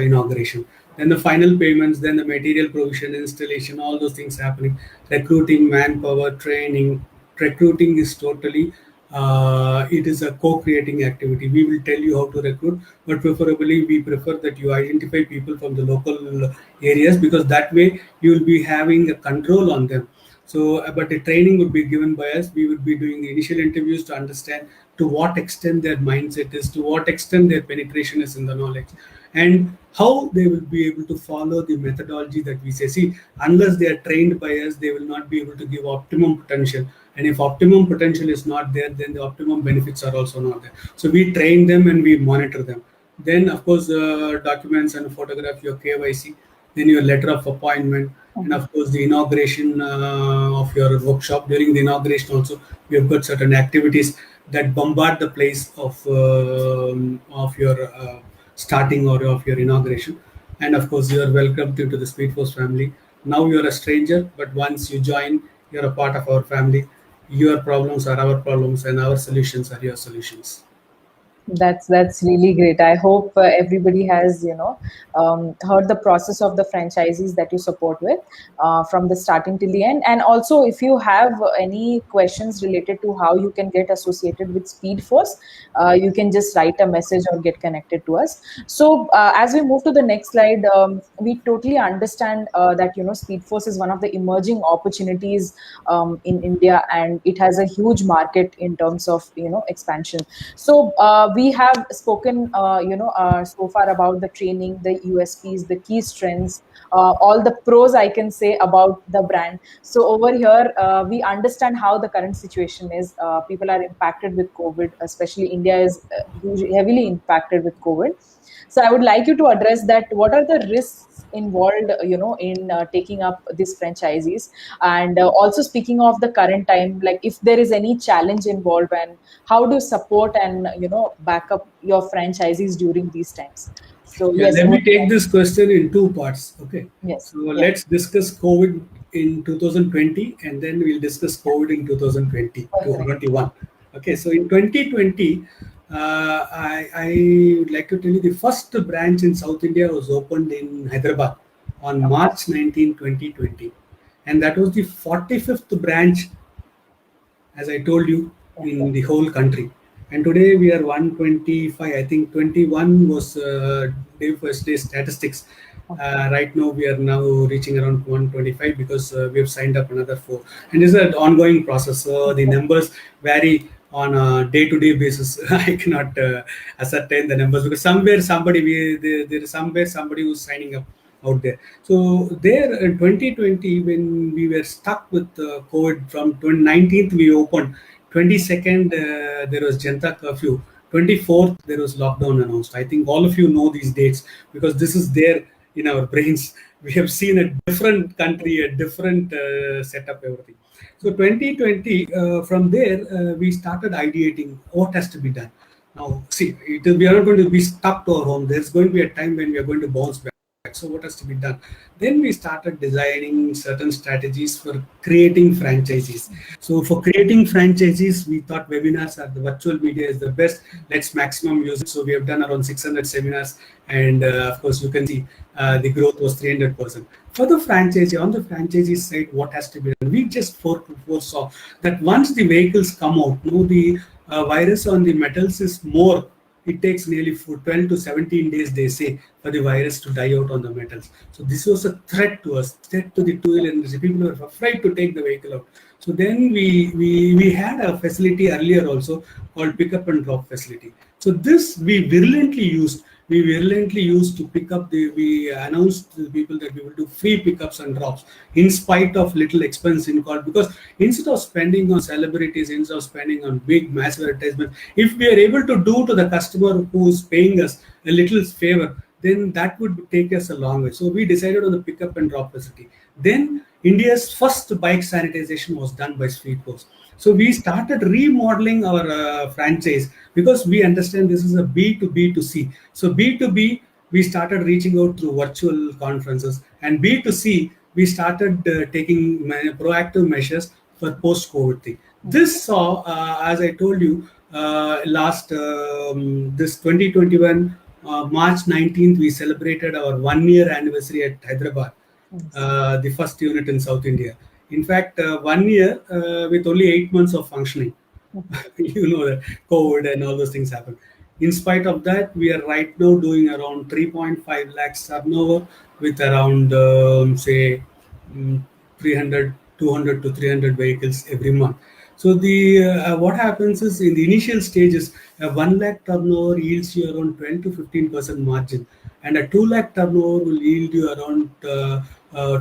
Speaker 3: inauguration. Then the final payments, then the material provision, installation, all those things happening, recruiting, manpower, training. Recruiting is totally, it is a co-creating activity. We will tell you how to recruit, but preferably we prefer that you identify people from the local areas, because that way you will be having a control on them. So, but the training would be given by us. We would be doing the initial interviews to understand to what extent their mindset is, to what extent their penetration is in the knowledge, and how they will be able to follow the methodology that we say. See, unless they are trained by us, they will not be able to give optimum potential. And if optimum potential is not there, then the optimum benefits are also not there. So we train them and we monitor them. Then, of course, documents and photograph your KYC, then your letter of appointment, and of course the inauguration of your workshop. During the inauguration also, we have got certain activities that bombard the place of your starting or of your inauguration. And of course, you are welcomed into the Speedforce family. Now you are a stranger, but once you join, you are a part of our family. Your problems are our problems, and our solutions are your solutions.
Speaker 1: That's really great. I hope everybody has heard the process of the franchisees that you support with from the starting till the end. And also, if you have any questions related to how you can get associated with Speedforce, you can just write a message or get connected to us. So as we move to the next slide, we totally understand that Speedforce is one of the emerging opportunities in India, and it has a huge market in terms of expansion. So we have spoken, so far about the training, the USPs, the key strengths, all the pros I can say about the brand. So over here, we understand how the current situation is. People are impacted with COVID, especially India is heavily impacted with COVID. So I would like you to address that. What are the risks involved, in taking up these franchisees? And also speaking of the current time, like if there is any challenge involved, and how do you support and back up your franchisees during these times? So
Speaker 3: Yeah,
Speaker 1: yes,
Speaker 3: let
Speaker 1: over
Speaker 3: me take
Speaker 1: here.
Speaker 3: this question in two parts. Okay.
Speaker 1: Yes,
Speaker 3: So
Speaker 1: yeah,
Speaker 3: let's discuss COVID in 2020 and then we'll discuss COVID in 2020 to
Speaker 1: perfect.
Speaker 3: 21. Okay. So in 2020, I would like to tell you the first branch in South India was opened in Hyderabad on
Speaker 1: Okay,
Speaker 3: March 19, 2020. And that was the 45th branch, as I told you,
Speaker 1: okay,
Speaker 3: in the whole country. And today we are 125. I think 21 was day first day statistics.
Speaker 1: okay,
Speaker 3: Right now we are now reaching around 125 because we have signed up another 4. And this is an ongoing process. So the
Speaker 1: okay,
Speaker 3: numbers vary on a day-to-day basis. I cannot ascertain the numbers because somewhere there is somewhere somebody who's signing up out there. So there in 2020, when we were stuck with COVID from 19th we opened, 22nd there was Janta curfew, 24th there was lockdown announced. I think all of you know these dates because this is there in our brains. We have seen a different country, a different setup, everything. So 2020, from there we started ideating what has to be done. Now, see, we are not going to be stuck to our home. There's going to be a time when we are going to bounce back. So what has to be done? Then we started designing certain strategies for creating franchises. So for creating franchises, we thought webinars are the virtual media is the best. Let's maximum use it. So we have done around 600 seminars, and of course you can see the growth was 300%. For the franchisee, on the franchisee side, what has to be done? We just foresaw that once the vehicles come out, the virus on the metals is more. It takes nearly 12 to 17 days, they say, for the virus to die out on the metals. So this was a threat to us, threat to the two-wheeler industry. People were afraid to take the vehicle out. So then we had a facility earlier also called pickup and drop facility. So this we virulently used. We virulently used to pick up we announced to the people that we will do free pickups and drops in spite of little expense incurred, because instead of spending on celebrities, instead of spending on big massive advertisement, if we are able to do to the customer who is paying us a little favor, then that would take us a long way. So we decided on the pickup and drop facility. Then India's first bike sanitization was done by Speedforce. So we started remodeling our franchise because we understand this is a B2B2C. So B2B, we started reaching out through virtual conferences, and B2C, we started taking proactive measures for post-COVID thing. This saw, as I told you, last this 2021 March 19th, we celebrated our 1 year anniversary at Hyderabad, the first unit in South India. In fact, 1 year with only 8 months of functioning. You know that COVID and all those things happen. In spite of that, we are right now doing around 3.5 lakhs turnover with around, say, 300, 200 to 300 vehicles every month. So the what happens is in the initial stages, a 1 lakh turnover yields you around 12 to 15% margin, and a 2 lakh turnover will yield you around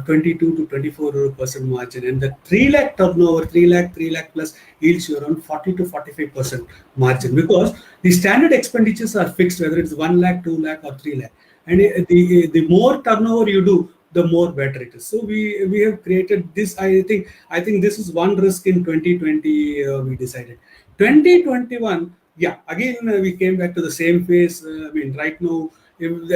Speaker 3: 22 to 24% margin, and the 3 lakh turnover, 3 lakh plus yields you around 40 to 45% margin, because the standard expenditures are fixed, whether it's 1 lakh, 2 lakh, or 3 lakh, and the more turnover you do, the more better it is. So we have created this. I think this is one risk in 2020. We decided 2021. Yeah, again we came back to the same phase. I mean, right now,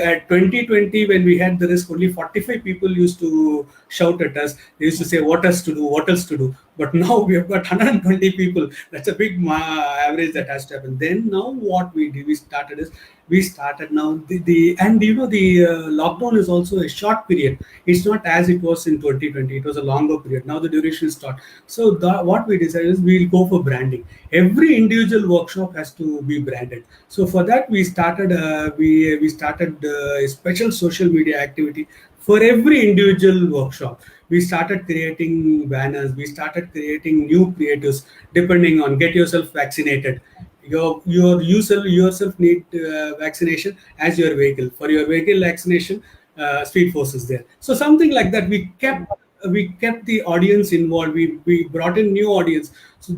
Speaker 3: at 2020, when we had the risk, only 45 people used to shout at us. They used to say, "What else to do? What else to do?" But now we have got 120 people. That's a big average that has to happen. Then now what we did, we started now and the lockdown is also a short period. It's not as it was in 2020. It was a longer period. Now the duration is short. So what we decided is we'll go for branding. Every individual workshop has to be branded. So for that we started we started a special social media activity for every individual workshop. We started creating banners. We started creating new creatives depending on get yourself vaccinated. your user yourself need vaccination as your vehicle. For your vehicle vaccination, Speedforce is there. So something like that. We kept the audience involved. We brought in new audience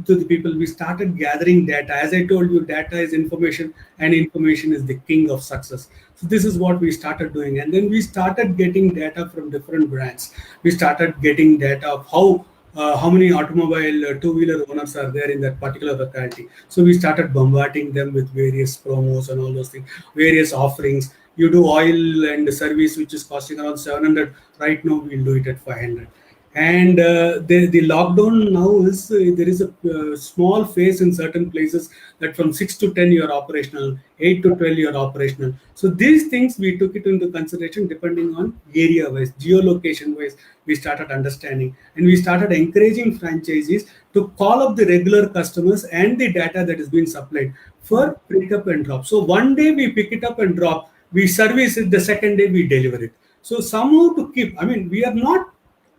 Speaker 3: to the people. We started gathering data. As I told you, data is information, and information is the king of success. So this is what we started doing, and then we started getting data from different brands. We started getting data of how many automobile two-wheeler owners are there in that particular locality. So we started bombarding them with various promos and all those things, various offerings. You do oil and service, which is costing around 700. Right now, we'll do it at 500. And the lockdown now is there is a small phase in certain places that from 6 to 10 you're operational, 8 to 12 you're operational. So these things we took it into consideration depending on area wise, geolocation wise. We started understanding, and we started encouraging franchisees to call up the regular customers and the data that is being supplied for pick up and drop. So one day we pick it up and drop, we service it, the second day we deliver it. So somehow to keep, I mean, we are not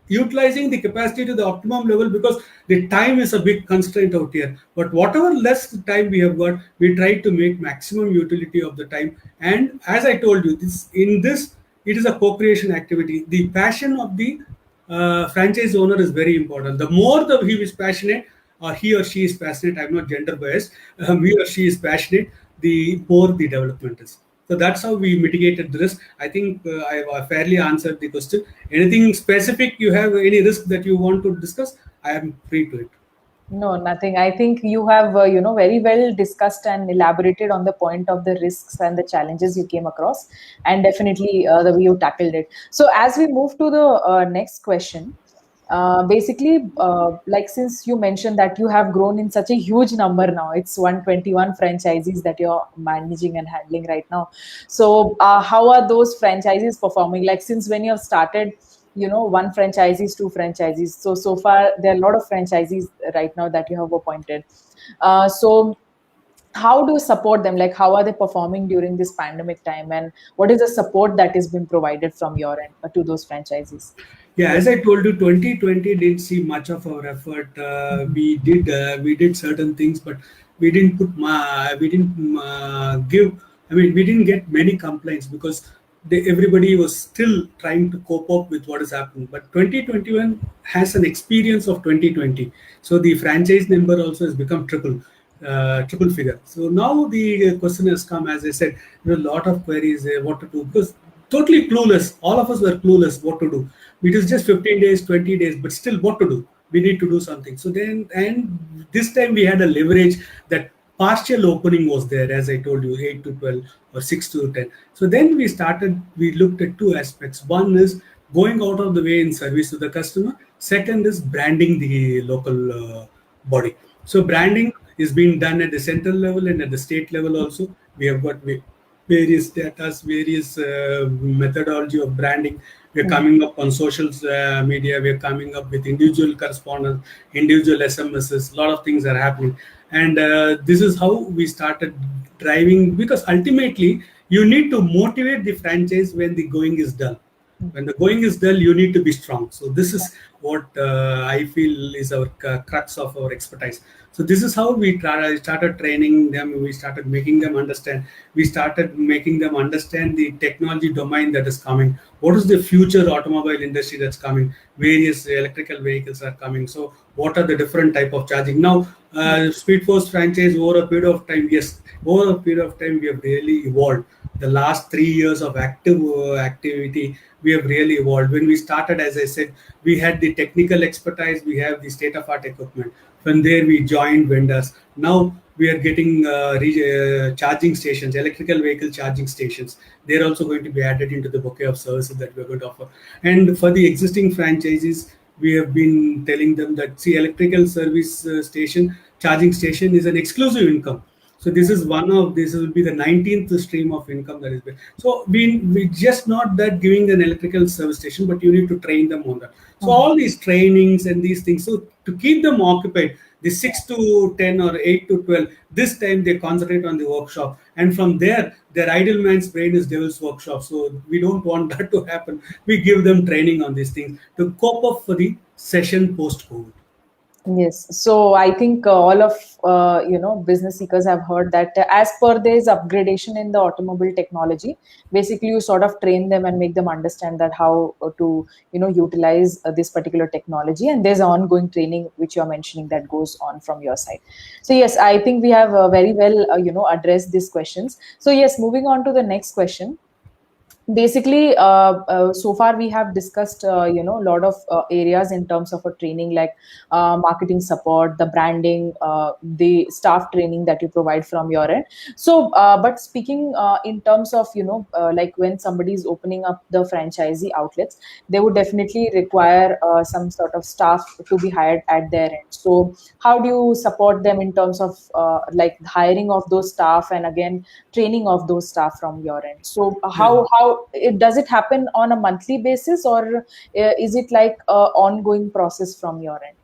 Speaker 3: utilizing the capacity to the optimum level because the time is a big constraint out here. But whatever less time we have got, we try to make maximum utility of the time. And as I told you, it is a co-creation activity. The passion of the franchise owner is very important. The more he is passionate, or he or she is passionate, I'm not gender biased, he or she is passionate, the more the development is. So that's how we mitigated the risk. I think I fairly answered the question. Anything specific you have, any risk that you want to discuss, I am free to it.
Speaker 1: No, nothing. I think you have, very well discussed and elaborated on the point of the risks and the challenges you came across, and definitely the way you tackled it. So as we move to the next question, basically, like since you mentioned that you have grown in such a huge number now, it's 121 franchisees that you're managing and handling right now. So how are those franchises performing? Like since when you have started, one franchisees, two franchisees. So far, there are a lot of franchisees right now that you have appointed. So how do you support them? Like how are they performing during this pandemic time, and what is the support that is being provided from your end to those franchisees?
Speaker 3: Yeah, as I told you, 2020 didn't see much of our effort. We did certain things, but we didn't give. I mean, we didn't get many complaints because everybody was still trying to cope up with what is happening. But 2021 has an experience of 2020, so the franchise number also has become triple figure. So now the question has come, as I said, a lot of queries what to do, because totally clueless. All of us were clueless what to do. It is just 15 days, 20 days, but still what to do. We need to do something. So then, and this time we had a leverage that partial opening was there, as I told you, 8 to 12 or 6 to 10. So then we looked at two aspects. One is going out of the way in service to the customer. Second is branding the local body. So branding is being done at the central level and at the state level also. We have got various data, various methodology of branding. We're coming up on social media. We're coming up with individual correspondence, individual SMSs. A lot of things are happening. And this is how we started driving, because ultimately you need to motivate the franchise when the going is dull. When the going is dull, you need to be strong. So this is what I feel is our crux of our expertise. So this is how we started training them. We started making them understand. We started making them understand the technology domain that is coming. What is the future automobile industry that's coming? Various electrical vehicles are coming. So what are the different type of charging? Now, Speedforce franchise over a period of time, yes, over a period of time, we have really evolved. The last 3 years of active activity, we have really evolved. When we started, as I said, we had the technical expertise, we have the state-of-art equipment. From there, we joined vendors. Now we are getting charging stations, electrical vehicle charging stations. They're also going to be added into the bouquet of services that we're going to offer. And for the existing franchises, we have been telling them that, see, electrical service station, charging station is an exclusive income. So this will be the 19th stream of income that is there. So we just not that giving an electrical service station, but you need to train them on that. So all these trainings and these things, so to keep them occupied, the 6 to 10 or 8 to 12, this time they concentrate on the workshop. And from there, their idle man's brain is devil's workshop. So we don't want that to happen. We give them training on these things to cope up for the session post-COVID.
Speaker 1: Yes, so I think all of business seekers have heard that as per there is upgradation in the automobile technology. Basically, you sort of train them and make them understand that how to utilize this particular technology, and there's ongoing training which you're mentioning that goes on from your side. So yes, I think we have very well addressed these questions. So yes, moving on to the next question. Basically, so far we have discussed a lot of areas in terms of a training, like marketing support, the branding, the staff training that you provide from your end. So but speaking in terms of like when somebody is opening up the franchisee outlets, they would definitely require some sort of staff to be hired at their end. So how do you support them in terms of like hiring of those staff, and again training of those staff from your end? So
Speaker 3: Yeah.
Speaker 1: does it happen on a monthly basis, or is it like a ongoing process from your end?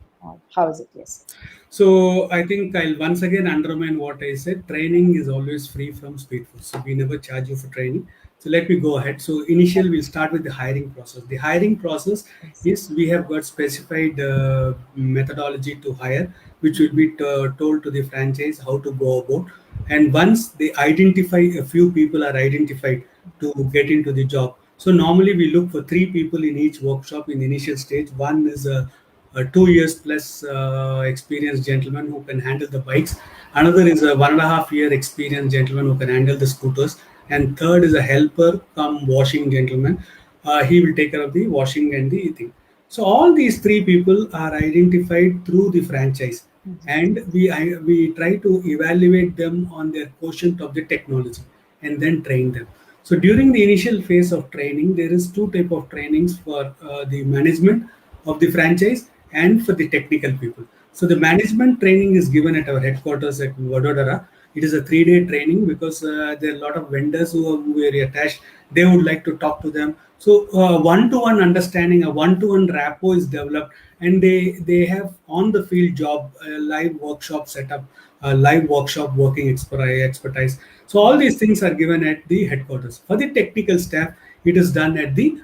Speaker 1: How is it? Yes.
Speaker 3: So I think I'll once again undermine what I said. Training is always free from Speedforce. So we never charge you for training. So let me go ahead. So initially we'll start with the hiring process. The hiring process
Speaker 1: Yes.
Speaker 3: is we have got specified methodology to hire, which will be told to the franchise how to go about. And once they identify, a few people are identified to get into the job. So normally we look for three people in each workshop in the initial stage. One is a 2 years plus experienced gentleman who can handle the bikes. Another is a 1.5 year experienced gentleman who can handle the scooters. And third is a helper come washing gentleman. He will take care of the washing and the thing. So all these three people are identified through the franchise, and we try to evaluate them on their quotient of the technology and then train them. So during the initial phase of training, there is two type of trainings for the management of the franchise and for the technical people. So the management training is given at our headquarters at Vadodara. It is a 3-day training because there are a lot of vendors who are very attached. They would like to talk to them. So one-to-one understanding, a one-to-one rapport is developed, and they have on the field job, live workshop setup, live workshop working expertise. So all these things are given at the headquarters. For the technical staff, it is done at the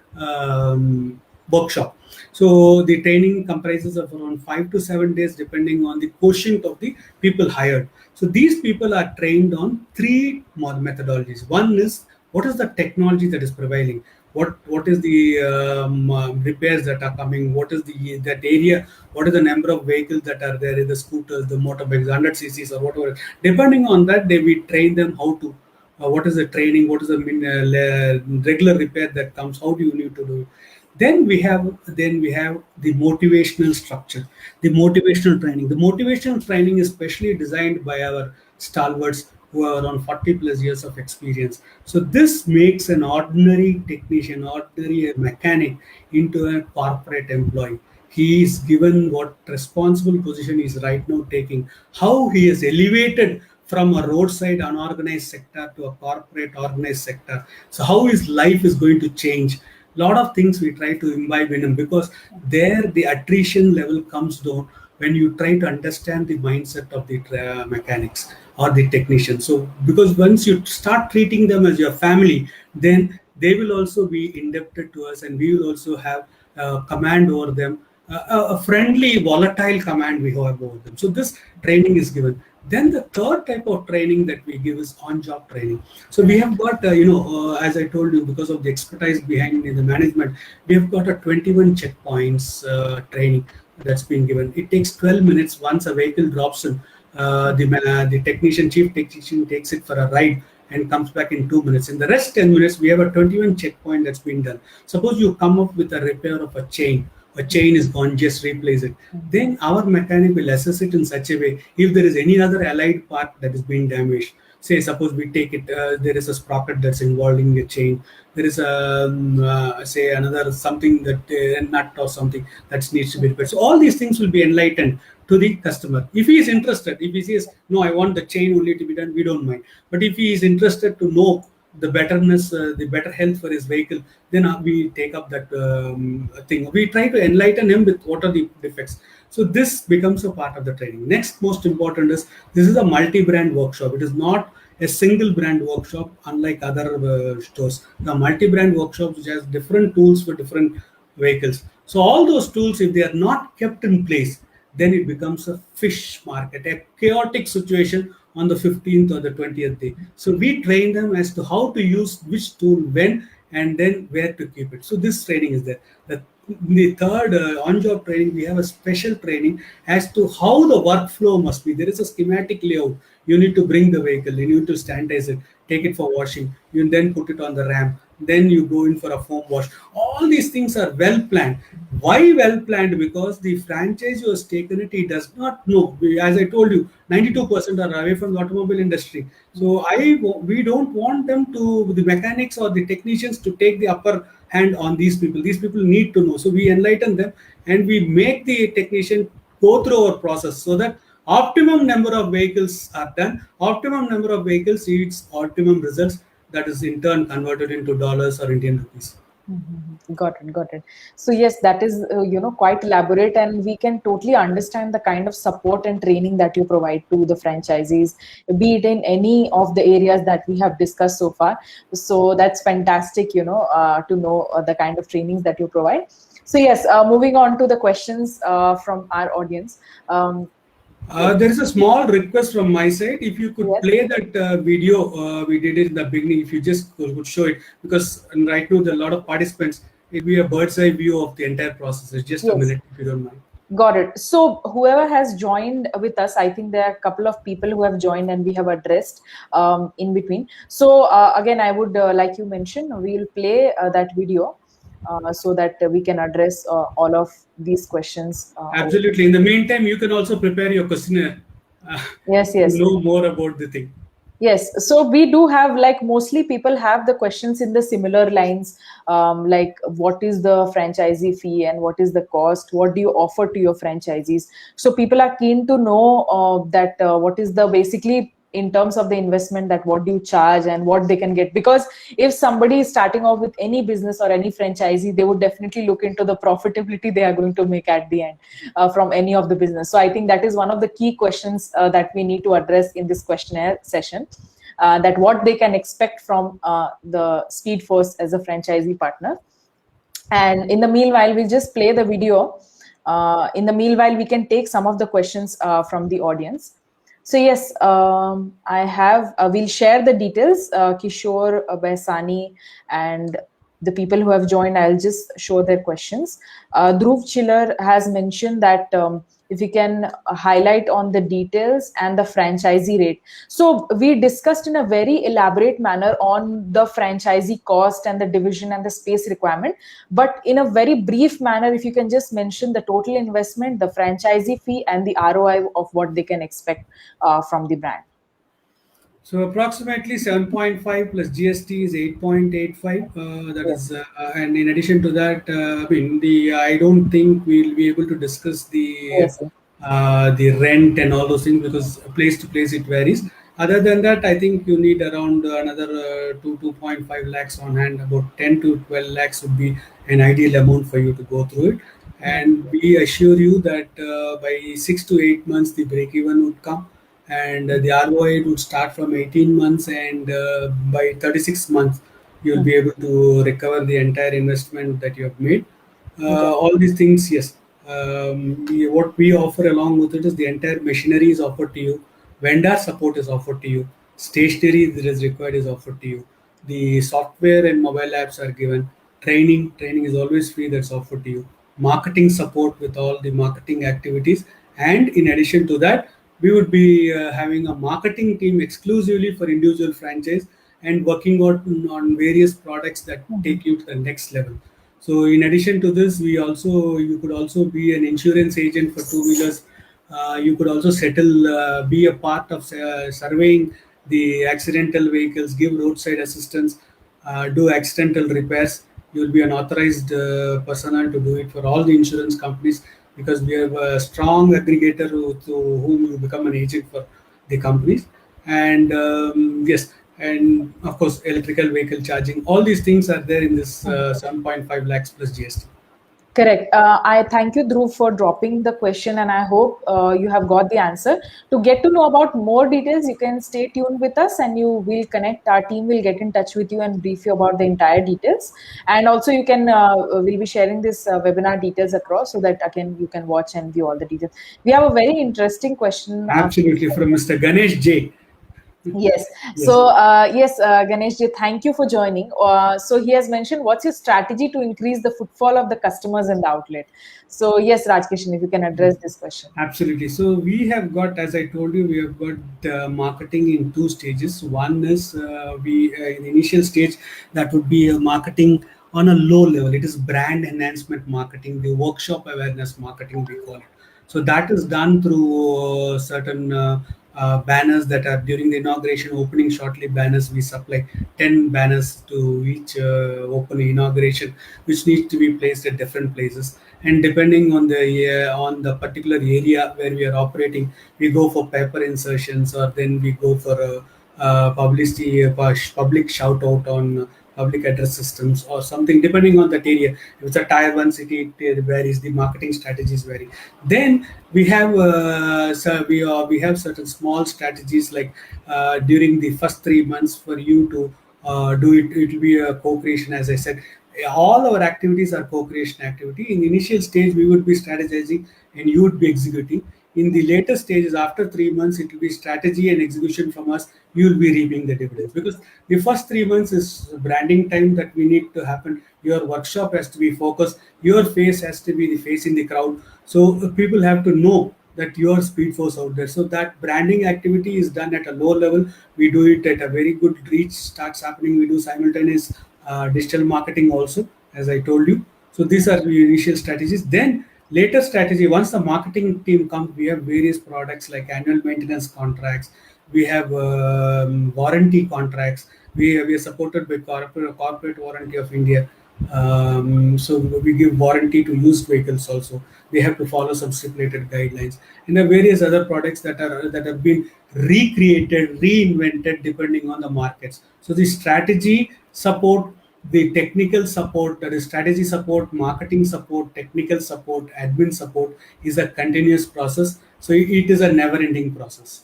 Speaker 3: workshop. So the training comprises of around 5 to 7 days, depending on the quotient of the people hired. So these people are trained on three methodologies. One is what is the technology that is prevailing, what is the repairs that are coming, what is the that area, what is the number of vehicles that are there in the scooters, the motorbikes, 100 cc's or whatever. Depending on that, they will train them how to what is the training, what is the regular repair that comes, how do you need to do it. Then we have the motivational structure, the motivational training. The motivational training is specially designed by our stalwarts who are around 40 plus years of experience. So this makes an ordinary technician, ordinary mechanic into a corporate employee. He is given what responsible position he is right now taking, how he is elevated from a roadside unorganized sector to a corporate organized sector. So how his life is going to change. Lot of things we try to imbibe in him, because there the attrition level comes down when you try to understand the mindset of the mechanics or the technician. So because once you start treating them as your family, then they will also be indebted to us, and we will also have command over them, a friendly volatile command we have over them. So this training is given. Then the third type of training that we give is on-job training. So we have got, as I told you, because of the expertise behind in the management, we have got a 21 checkpoints training that's been given. It takes 12 minutes once a vehicle drops in. The chief technician takes it for a ride and comes back in 2 minutes. In the rest 10 minutes, we have a 21 checkpoint that's been done. Suppose you come up with a repair of a chain is gone, just replace it. Then our mechanic will assess it in such a way, if there is any other allied part that is being damaged. Say, suppose we take it, there is a sprocket that's involving a chain. There is say another something that a nut or something that needs to be repaired. So all these things will be enlightened to the customer. If he is interested, if he says, no, I want the chain only to be done, we don't mind. But if he is interested to know the betterness, the better health for his vehicle, then we take up that thing. We try to enlighten him with what are the defects. So this becomes a part of the training. Next, most important is this is a multi-brand workshop. It is not a single brand workshop, unlike other stores. The multi-brand workshops which has different tools for different vehicles. So all those tools, if they are not kept in place, then it becomes a fish market, a chaotic situation on the 15th or the 20th day. So we train them as to how to use which tool when, and then where to keep it. So this training is there. The third on-job training, we have a special training as to how the workflow must be. There is a schematic layout. You need to bring the vehicle, you need to sanitize it, take it for washing, you then put it on the ramp, then you go in for a foam wash. All these things are well planned. Why well planned? Because the franchise who has taken it, he does not know. As I told you, 92% are away from the automobile industry. So we don't want them to, the mechanics or the technicians, to take the upper hand on these people. These people need to know. So we enlighten them, and we make the technician go through our process so that optimum number of vehicles are done. Optimum number of vehicles yields optimum results, that is in turn converted into dollars or Indian rupees.
Speaker 1: Got it. So yes, that is quite elaborate, and we can totally understand the kind of support and training that you provide to the franchisees, be it in any of the areas that we have discussed so far. So that's fantastic, to know the kind of trainings that you provide. So yes, moving on to the questions from our audience.
Speaker 3: There is a small request from my side. If you could play that video we did it in the beginning, if you just could show it, because right now there are a lot of participants. It will be a bird's eye view of the entire process. It's just a minute, if you don't mind.
Speaker 1: Got it. So whoever has joined with us, I think there are a couple of people who have joined and we have addressed in between. So again, I would, like you mentioned, we'll play that video. So that we can address all of these questions.
Speaker 3: Absolutely. In the meantime, you can also prepare your questionnaire.
Speaker 1: Yes.
Speaker 3: To know more about the thing.
Speaker 1: Yes. So we do have, like, mostly people have the questions in the similar lines, like what is the franchisee fee and what is the cost? What do you offer to your franchisees? So people are keen to know that what is the basically, in terms of the investment, that what do you charge and what they can get. Because if somebody is starting off with any business or any franchisee, they would definitely look into the profitability they are going to make at the end from any of the business. So I think that is one of the key questions that we need to address in this questionnaire session, that what they can expect from the Speedforce as a franchisee partner. And in the meanwhile, we'll just play the video. In the meanwhile, we can take some of the questions from the audience. So yes, I have, we'll share the details, Kishore, Baisani, and the people who have joined, I'll just show their questions. Dhruv Chiller has mentioned that if you can highlight on the details and the franchisee rate. So we discussed in a very elaborate manner on the franchisee cost and the division and the space requirement. But in a very brief manner, if you can just mention the total investment, the franchisee fee, and the ROI of what they can expect from the brand.
Speaker 3: So approximately 7.5 plus GST is 8.85. That is, and in addition to that, I don't think we'll be able to discuss the rent and all those things, because place to place it varies. Other than that, I think you need around another 2.5 lakhs on hand. About 10 to 12 lakhs would be an ideal amount for you to go through it. And we assure you that by 6 to 8 months, the break even would come. And the ROI would start from 18 months, and by 36 months, you'll be able to recover the entire investment that you have made. All these things, yes. What we offer along with it is the entire machinery is offered to you. Vendor support is offered to you. Stationery that is required is offered to you. The software and mobile apps are given. Training is always free, that's offered to you. Marketing support with all the marketing activities. And in addition to that, we would be having a marketing team exclusively for individual franchise and working on various products that take you to the next level. So in addition to this, you could also be an insurance agent for two-wheelers. You could also settle, be a part of surveying the accidental vehicles, give roadside assistance, do accidental repairs. You will be an authorized personnel to do it for all the insurance companies, because we have a strong aggregator to whom you become an agent for the companies. And yes, and of course, electrical vehicle charging. All these things are there in this 7.5 lakhs plus GST.
Speaker 1: Correct. I thank you, Dhruv, for dropping the question, and I hope you have got the answer. To get to know about more details, you can stay tuned with us, and you will connect. Our team will get in touch with you and brief you about the entire details. And also, you can we'll be sharing this webinar details across so that again you can watch and view all the details. We have a very interesting question.
Speaker 3: Absolutely, from Mr. Ganesh J.
Speaker 1: Yes.
Speaker 3: Yes.
Speaker 1: So, yes, Ganesh ji, thank you for joining. So, he has mentioned what's your strategy to increase the footfall of the customers in the outlet? So, yes, Rajkishan, if you can address this question.
Speaker 3: Absolutely. So we have got, as I told you, we have got marketing in two stages. One is we in the initial stage, that would be marketing on a low level. It is brand enhancement marketing, the workshop awareness marketing we call it. So that is done through certain banners that are during the inauguration opening shortly banners. We supply 10 banners to each open inauguration, which needs to be placed at different places. And depending on the particular area where we are operating, we go for paper insertions, or then we go for publicity, public shout out on public address systems or something, depending on that area. If it's a tier 1 city, it varies, the marketing strategies vary. Then we have we have certain small strategies, like during the first 3 months for you to do it. It will be a co-creation, as I said. All our activities are co-creation activity. In the initial stage, we would be strategizing and you would be executing. In the later stages, after 3 months, it will be strategy and execution from us. You will be reaping the dividends, because the first 3 months is branding time that we need to happen. Your workshop has to be focused. Your face has to be the face in the crowd. So people have to know that your Speedforce out there. So that branding activity is done at a low level. We do it at a very good reach starts happening. We do simultaneous digital marketing also, as I told you. So these are the initial strategies. Then later strategy, once the marketing team comes, we have various products like annual maintenance contracts. We have warranty contracts. We are supported by corporate warranty of India. So we give warranty to used vehicles also. They have to follow some stipulated guidelines, and there are various other products that have been recreated, reinvented depending on the markets. So the strategy support, the technical support, that is strategy support, marketing support, technical support, admin support, is a continuous process. So it is a never-ending process.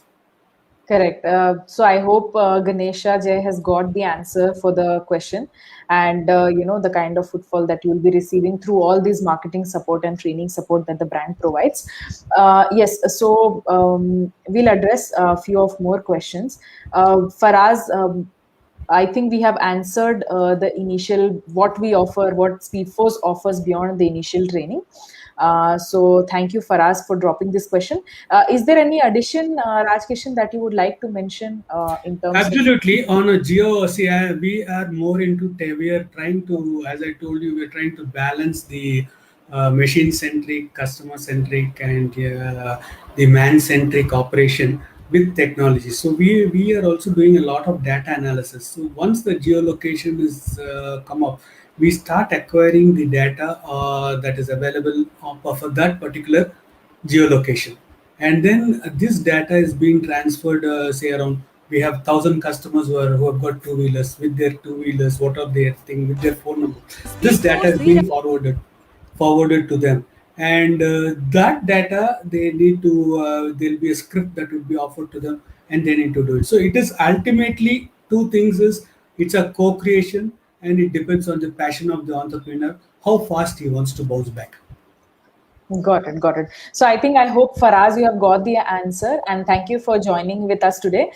Speaker 1: Correct. So I hope Ganesha Jay has got the answer for the question, and the kind of footfall that you will be receiving through all these marketing support and training support that the brand provides. Yes. So we'll address a few of more questions. Faraz, I think we have answered the initial what we offer, what Speedforce offers beyond the initial training. So thank you, Faraz, for dropping this question. Is there any addition, Rajkishan, that you would like to mention in terms
Speaker 3: Absolutely. On a geo, see, we are more into, we are trying to, as I told you, we're trying to balance the machine centric, customer centric, and the man centric operation with technology. So we are also doing a lot of data analysis. So once the geolocation is come up, we start acquiring the data that is available for that particular geolocation, and then this data is being transferred, say around, we have 1,000 customers who have got two-wheelers. With their two-wheelers, what are their thing with their phone number, this data is being forwarded to them. And that data, they need to there'll be a script that will be offered to them, and they need to do it. So it is ultimately two things: is it's a co-creation, and it depends on the passion of the entrepreneur, how fast he wants to bounce back.
Speaker 1: Got it, got it. So I hope, Faraz, you have got the answer, and thank you for joining with us today.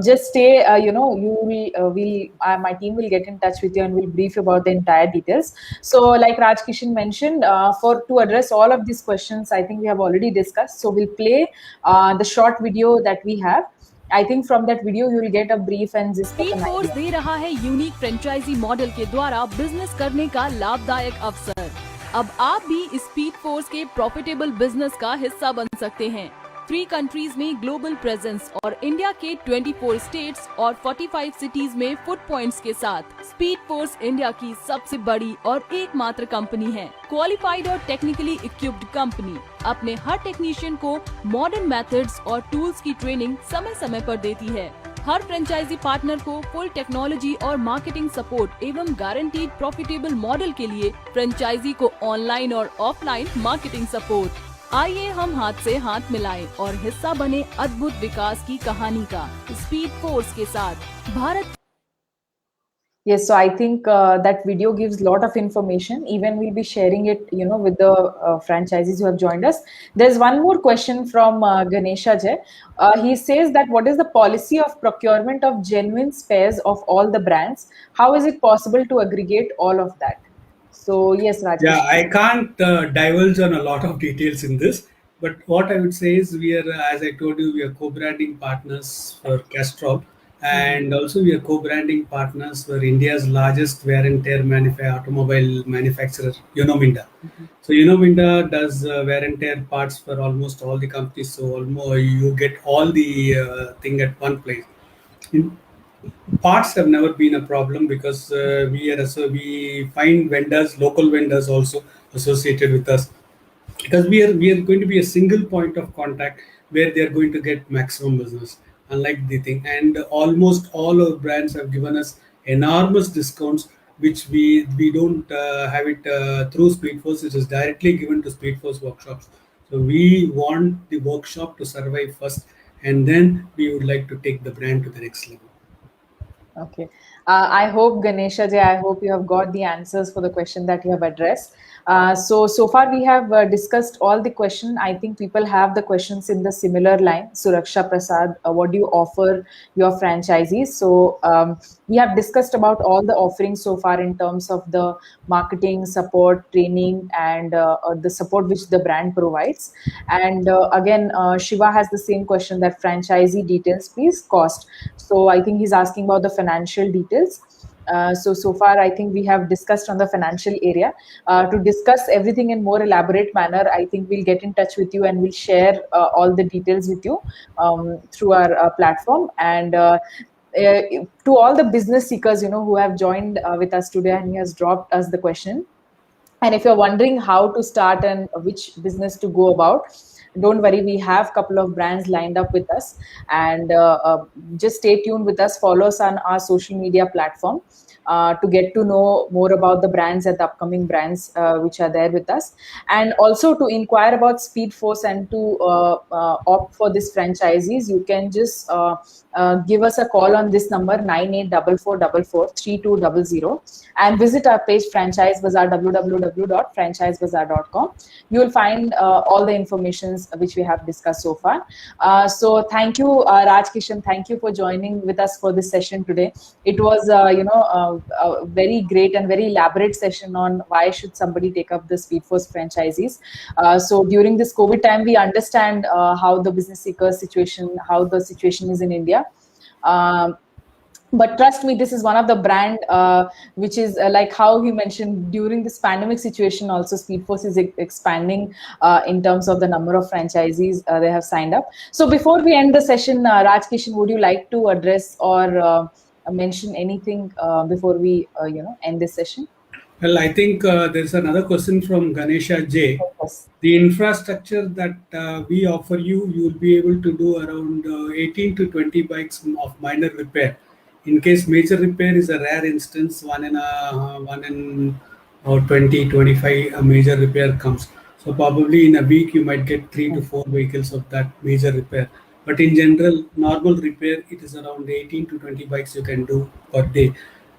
Speaker 1: Just stay, my team will get in touch with you and will brief you about the entire details. So like Rajkishan mentioned, to address all of these questions, I think we have already discussed. So we'll play the short video that we have. I think from that video you will get a brief and gist of an idea.
Speaker 4: स्पीडफोर्स दे रहा है unique franchise model के द्वारा business करने का लाभदायक अवसर। अब आप भी इस स्पीडफोर्स के प्रॉफिटेबल बिजनेस का हिस्सा बन सकते हैं। 3 कंट्रीज में ग्लोबल प्रेजेंस और इंडिया के 24 स्टेट्स और 45 सिटीज में फुट पॉइंट्स के साथ स्पीडफोर्स इंडिया की सबसे बड़ी और एकमात्र कंपनी है। क्वालिफाइड और टेक्निकली इक्विप्ड कंपनी अपने हर टेक्नीशियन को मॉडर्न मेथड्स और टूल्स की ट्रेनिंग समय समय पर देती है। हर फ्रेंचाइजी पार्टनर को फुल टेक्नोलॉजी और मार्केटिंग सपोर्ट एवं गारंटीड प्रॉफिटेबल मॉडल के लिए फ्रेंचाइजी को ऑनलाइन और ऑफलाइन मार्केटिंग सपोर्ट। आइए हम हाथ से हाथ मिलाएं और हिस्सा बने अद्भुत विकास की कहानी का स्पीड फोर्स के साथ। Bharat
Speaker 1: Yes, so I think that video gives a lot of information. Even we'll be sharing it, with the franchisees who have joined us. There's one more question from Ganesha Jay. He says that what is the policy of procurement of genuine spares of all the brands? How is it possible to aggregate all of that? So yes, Raj.
Speaker 3: Yeah, I can't divulge on a lot of details in this, but what I would say is we are, as I told you, we are co-branding partners for Castrol, and also we are co-branding partners for India's largest wear and tear automobile manufacturer, Unominda. So Unominda does wear and tear parts for almost all the companies. So almost you get all the thing at one place. Parts have never been a problem because we find vendors, local vendors also associated with us, because we are going to be a single point of contact where they are going to get maximum business, unlike the thing. And almost all our brands have given us enormous discounts, which we don't have it through Speedforce. It is directly given to Speedforce workshops. So we want the workshop to survive first, and then we would like to take the brand to the next level.
Speaker 1: Okay. I hope, Ganesha Jay, I hope you have got the answers for the question that you have addressed. So far we have discussed all the question. I think people have the questions in the similar line. Suraksha Prasad, what do you offer your franchisees? So we have discussed about all the offerings so far in terms of the marketing, support, training, and the support which the brand provides. And again, Shiva has the same question, that franchisee details, please, cost. So I think he's asking about the financial details. So far, I think we have discussed on the financial area. To discuss everything in more elaborate manner, I think we'll get in touch with you and we'll share all the details with you through our platform. And to all the business seekers, who have joined with us today, and he has dropped us the question. And if you're wondering how to start and which business to go about, don't worry, we have a couple of brands lined up with us. And just stay tuned with us. Follow us on our social media platform to get to know more about the brands and the upcoming brands which are there with us. And also to inquire about Speedforce and to opt for this franchisees, you can just give us a call on this number 9844443200 and visit our page Franchise Bazaar, www.franchisebazaar.com. You will find all the information which we have discussed so far. So thank you, Raj Kishan. Thank you for joining with us for this session today. It was, a very great and very elaborate session on why should somebody take up the Speedforce franchisees. So during this COVID time, we understand how the business seekers situation, how the situation is in India. But trust me, this is one of the brand which is like how he mentioned, during this pandemic situation also Speedforce is expanding in terms of the number of franchisees they have signed up. So before we end the session, Raj Kishan, would you like to address or mention anything before we end this session?
Speaker 3: Well, I think there's another question from Ganesha J.
Speaker 1: Yes.
Speaker 3: The infrastructure that we offer you, you will be able to do around 18 to 20 bikes of minor repair. In case major repair is a rare instance, one in 20, 25 a major repair comes. So probably in a week you might get 3 to 4 vehicles of that major repair. But in general, normal repair, it is around 18 to 20 bikes you can do per day.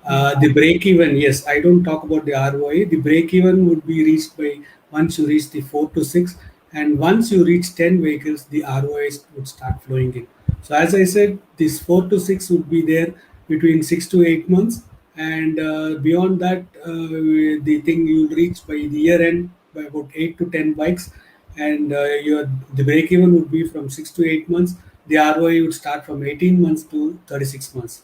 Speaker 3: The break even, yes, I don't talk about the ROI. The break even would be reached by once you reach the 4 to 6, and once you reach 10 vehicles, the ROIs would start flowing in. So as I said, this 4 to 6 would be there between 6 to 8 months, and beyond that, the thing you'll reach by the year end by about 8 to 10 bikes, and the break even would be from 6 to 8 months. The ROI would start from 18 months to 36 months.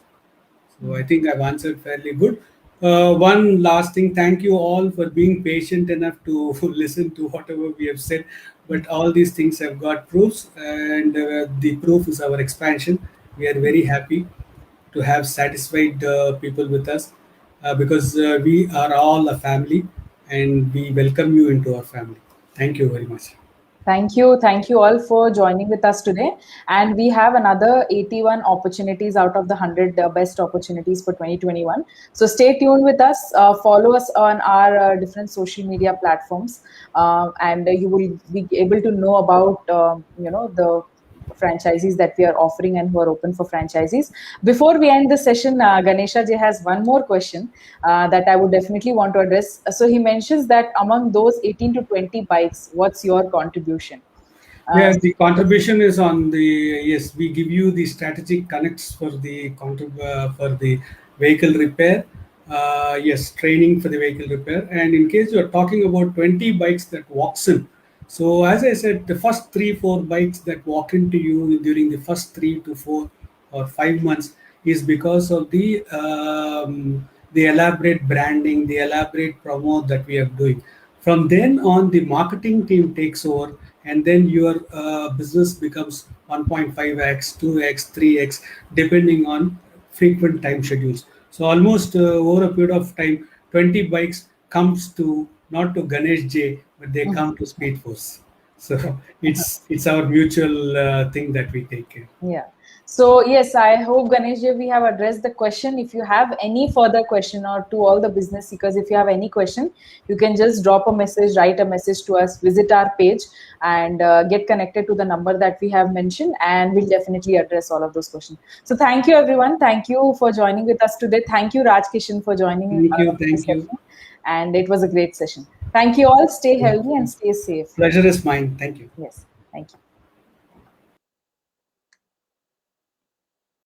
Speaker 3: So I think I've answered fairly good. One last thing, thank you all for being patient enough to listen to whatever we have said. But all these things have got proofs, and the proof is our expansion. We are very happy to have satisfied people with us because we are all a family, and we welcome you into our family. Thank you very much.
Speaker 1: Thank you. Thank you all for joining with us today. And we have another 81 opportunities out of the 100 best opportunities for 2021. So stay tuned with us. Follow us on our different social media platforms. And you will be able to know about, the franchisees that we are offering and who are open for franchisees. Before we end the session, Ganesha ji has one more question that I would definitely want to address. So he mentions that among those 18 to 20 bikes, what's your contribution?
Speaker 3: Yeah, the contribution is on the, yes, we give you the strategic connects for the for the vehicle repair. Yes, training for the vehicle repair. And in case you are talking about 20 bikes that walks in, so as I said, the first 3 4 bikes that walk into you during the first 3 to 4 or 5 months is because of the elaborate branding, the elaborate promo that we are doing. From then on, the marketing team takes over, and then your business becomes 1.5x, 2x, 3x, depending on frequent time schedules. So almost over a period of time, 20 bikes comes to not to Ganesh J, but they come to Speedforce. So it's our mutual thing that we take care.
Speaker 1: Yeah. So yes, I hope Ganesh ji, we have addressed the question. If you have any further question, or to all the business seekers, if you have any question, you can just drop a message, write a message to us, visit our page, and get connected to the number that we have mentioned, and we'll definitely address all of those questions. So thank you, everyone. Thank you for joining with us today. Thank you, Raj Kishan, for joining
Speaker 3: Thank you.
Speaker 1: on this
Speaker 3: Thank you.
Speaker 1: session. And it was a great session. Thank you all. Stay healthy and stay safe.
Speaker 3: Pleasure is mine. Thank you.
Speaker 1: Yes. Thank you.